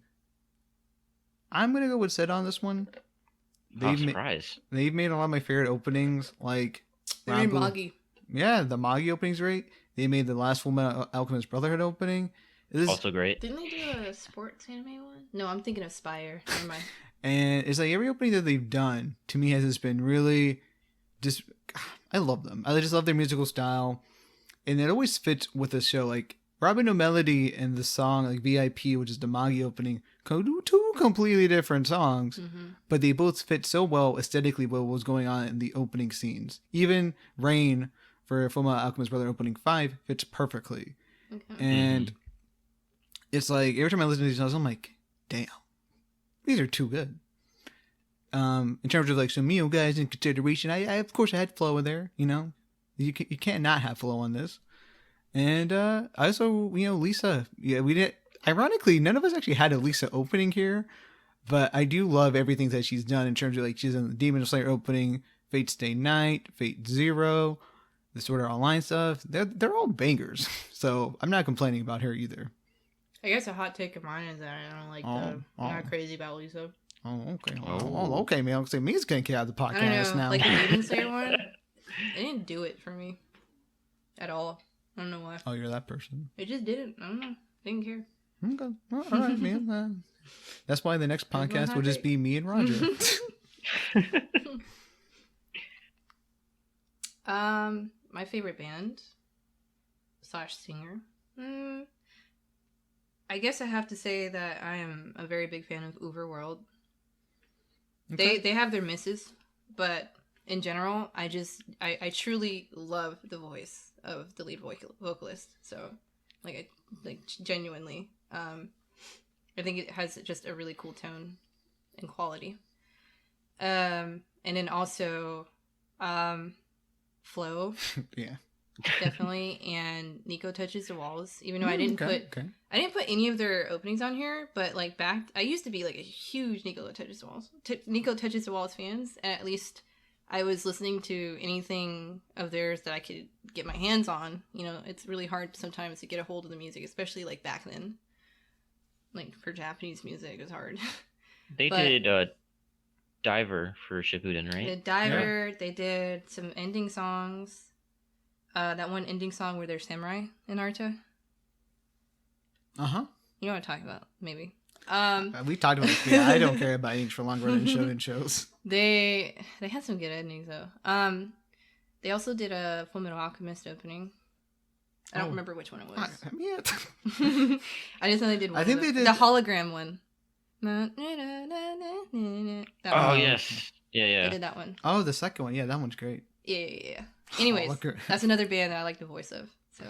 I'm gonna go with Set on this one. Surprise. They've made a lot of my favorite openings, like They made Rabu- Magi. Yeah, the Magi opening's great. They made the Last Fullmetal Alchemist Brotherhood opening. Also great. Didn't they do a sports anime one? No, I'm thinking of Spire. Never mind. And it's like every opening that they've done to me has just been really just I love them. I just love their musical style. And it always fits with the show. Like Robin No Melody and the song like VIP, which is the Magi opening, do two completely different songs. Mm-hmm. But they both fit so well aesthetically with what was going on in the opening scenes. Even Rain for Fullmetal Alchemist Brotherhood opening 5 fits perfectly. Okay. And it's like every time I listen to these songs, I'm like, damn, these are too good. In terms of like some guys in consideration, I of course I had flow in there. You know, you can't not have flow on this. And I also Lisa. Yeah, we did. Ironically, none of us actually had a Lisa opening here, but I do love everything that she's done in terms of like she's in the Demon Slayer opening, Fate Stay Night, Fate Zero, the Sword Art Online stuff. They're all bangers. So I'm not complaining about her either. I guess a hot take of mine is that I don't like I'm not crazy about Lisa. Oh, okay. Okay, man. I'll say me's gonna get out of the I don't podcast know. now. Like the Demon Slayer one, it didn't do it for me at all. I don't know why. Oh, you're that person. It just didn't. I don't know. Didn't care. Okay. Well, all right, man. That's why the next That's my podcast hot will just take. be me and Roger. My favorite band / singer. I guess I have to say that I am a very big fan of Overworld. Okay. They have their misses, but in general, I truly love the voice of the lead vocalist. So, like genuinely, I think it has just a really cool tone and quality. And then also, Flow. Yeah. Definitely, and Nico Touches the Walls. Even though I didn't put any of their openings on here, but like I used to be like a huge Nico Touches the Walls fans. And at least I was listening to anything of theirs that I could get my hands on. You know, it's really hard sometimes to get a hold of the music, especially like back then. Like for Japanese music, it was hard. They did Diver for Shippuden, right? They did Diver. Yeah. They did some ending songs. That one ending song where they're samurai in Naruto. Uh-huh. You know what I'm talking about, maybe. We talked about this. I don't care about endings for long running shows. They had some good endings though. They also did a Full Metal Alchemist opening. I don't remember which one it was. I just know they did one. I think they did the hologram one. That Oh one. yes, yeah. They did that one. Oh, the second one. Yeah, that one's great. Yeah. Anyways, that's another band that I like the voice of. So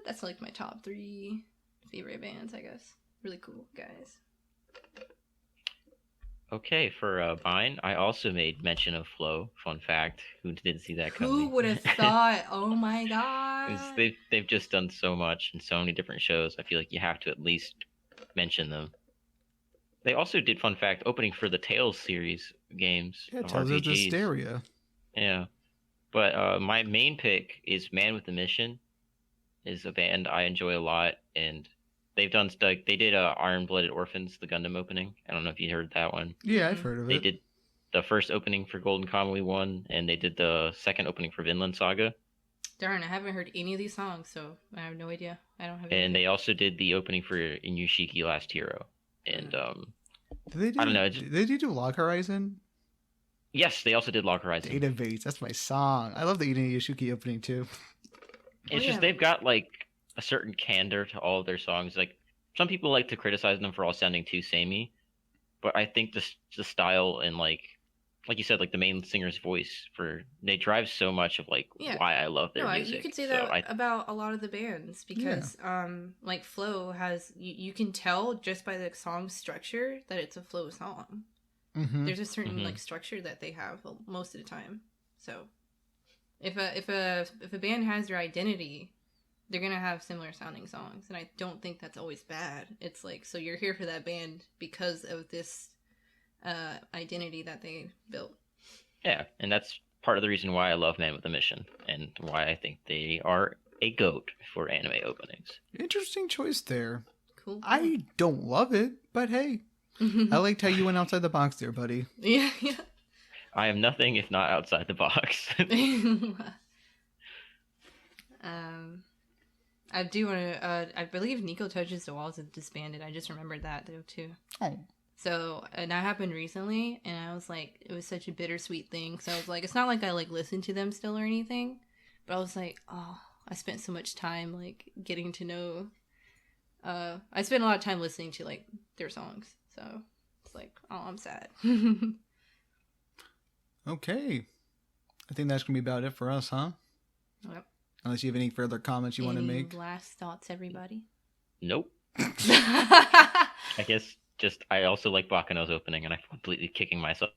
that's like my top 3 favorite bands, I guess. Really cool guys. Okay, for mine, I also made mention of Flow. Fun fact: who didn't see that coming? Who would have thought? Oh my god! They've just done so much in so many different shows. I feel like you have to at least mention them. They also did, fun fact, opening for the Tales series games. Yeah, Tales of RPGs. Hysteria. Yeah, but my main pick is Man with a Mission. Is a band I enjoy a lot, and they've done stuff. They did Iron Blooded Orphans, the Gundam opening. I don't know if you heard that one. Yeah, I've heard of They it. did the first opening for Golden Kamuy 1, and they did the second opening for Vinland Saga. Darn, I haven't heard any of these songs, so I have no idea. I don't have. And they also did the opening for Inushiki Last Hero. And Did I don't know. Did they do Log Horizon? Yes, they also did Log Horizon. Database. That's my song. I love the Ina Yoshuki opening too. It's just they've got like a certain candor to all of their songs. Like some people like to criticize them for all sounding too samey, but I think the style and like you said, like the main singer's voice they drive so much of like why I love their music. You could say that about a lot of the bands because like Flow has you can tell just by the song structure that it's a Flow song. Mm-hmm. There's a certain like structure that they have most of the time. So if a band has their identity, they're gonna have similar sounding songs, and I don't think that's always bad. It's like, so you're here for that band because of this identity that they built. Yeah, and that's part of the reason why I love Man with a Mission, and why I think they are a GOAT for anime openings. Interesting choice there. Cool. I don't love it, but hey, I liked how you went outside the box there, buddy. Yeah. I am nothing if not outside the box. I do want to. I believe Nico Touches the Walls is disbanded. I just remembered that though too. Oh. So and that happened recently, and I was like, it was such a bittersweet thing. So I was like, it's not like I like listen to them still or anything, but I was like, oh, I spent so much time like getting to know. I spent a lot of time listening to like their songs, so it's like, oh, I'm sad. Okay, I think that's gonna be about it for us, huh? Yep. Unless you have any further comments you want to make. Last thoughts, everybody? Nope. I guess I also like Baccano's opening, and I'm completely kicking myself.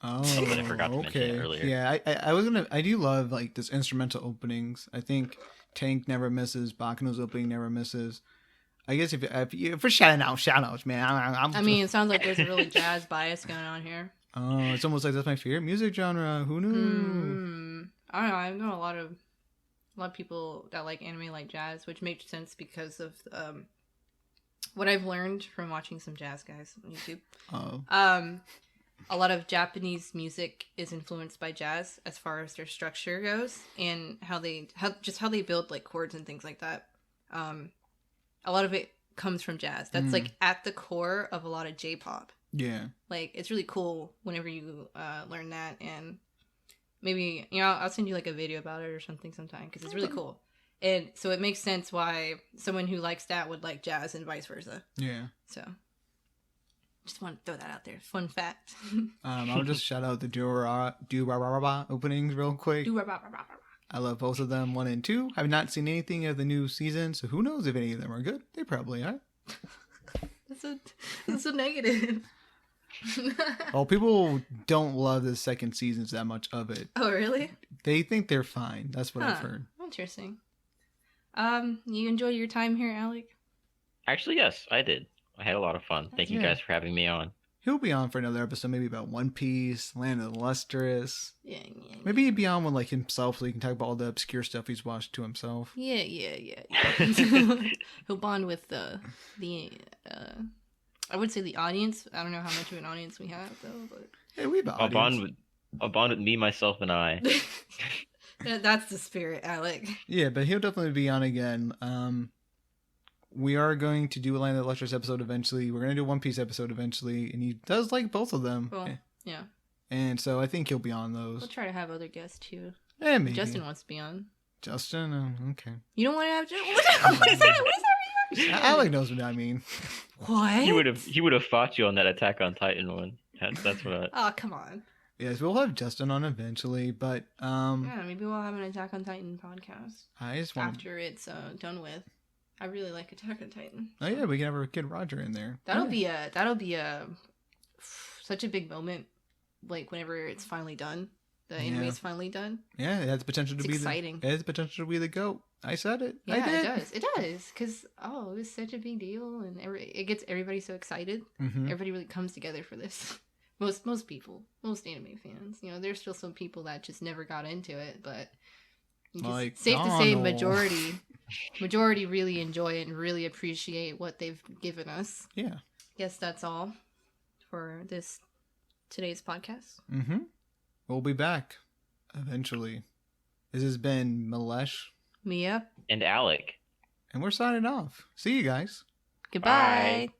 Oh, that I forgot to mention earlier. Yeah, I do love like this instrumental openings. I think Tank never misses. Baccano's opening never misses. I guess if for shout outs, man. I mean, it sounds like there's a really jazz bias going on here. Oh, it's almost like that's my favorite music genre. Who knew? I don't know. I know a lot of people that like anime like jazz, which makes sense because of what I've learned from watching some jazz guys on YouTube. Oh. A lot of Japanese music is influenced by jazz as far as their structure goes and how they build like chords and things like that. A lot of it comes from jazz. That's like at the core of a lot of J-pop. Yeah. Like it's really cool whenever you learn that, and maybe I'll send you like a video about it or something sometime because it's really cool. And so it makes sense why someone who likes that would like jazz and vice versa. Yeah. So just want to throw that out there. Fun fact. I'll just shout out the do openings real quick. Do-ra-ba-ra-ra-ra. I love both of them, 1 and 2. I've not seen anything of the new season, so who knows if any of them are good. They probably are. That's a negative. Well, people don't love the second seasons that much of it. Oh, really? They think they're fine. That's what I've heard. Interesting. You enjoy your time here, Alec? Actually, yes, I did. I had a lot of fun. Thank you guys for having me on. He'll be on for another episode, maybe about One Piece, Land of the Lustrous. Yeah. Maybe he'd be on with like himself, so he can talk about all the obscure stuff he's watched to himself. Yeah. He'll bond with the I would say the audience. I don't know how much of an audience we have though, but yeah, we have an audience. I'll bond with me, myself, and I. That's the spirit, Alec. Yeah, but he'll definitely be on again. we are going to do a Land of the Lustrous episode eventually. We're going to do a One Piece episode eventually, and he does like both of them. Well, yeah. And so I think he'll be on those. We'll try to have other guests too. Yeah, maybe. Justin wants to be on. Justin? Okay. You don't want to have Justin? What is that? Alec knows what I mean. What? He would have fought you on that Attack on Titan one. That's what. Oh, come on. Yes, we'll have Justin on eventually, but yeah, maybe we'll have an Attack on Titan podcast. I just want after it's done with. I really like Attack on Titan. Oh yeah, we can have our kid Roger in there. That'll be a such a big moment, like whenever it's finally done. The anime is finally done. Yeah, it has the potential to be exciting. It has the potential to be the GOAT. I said it. Yeah, I did. it does. It does, because it was such a big deal, and it gets everybody so excited. Mm-hmm. Everybody really comes together for this. Most people, most anime fans. You know, there's still some people that just never got into it, but like safe Donald. to say, majority really enjoy it and really appreciate what they've given us. Yeah. Guess that's all for today's podcast. Mm-hmm. We'll be back eventually. This has been Milesh, Mia, and Alec. And we're signing off. See you guys. Goodbye. Bye.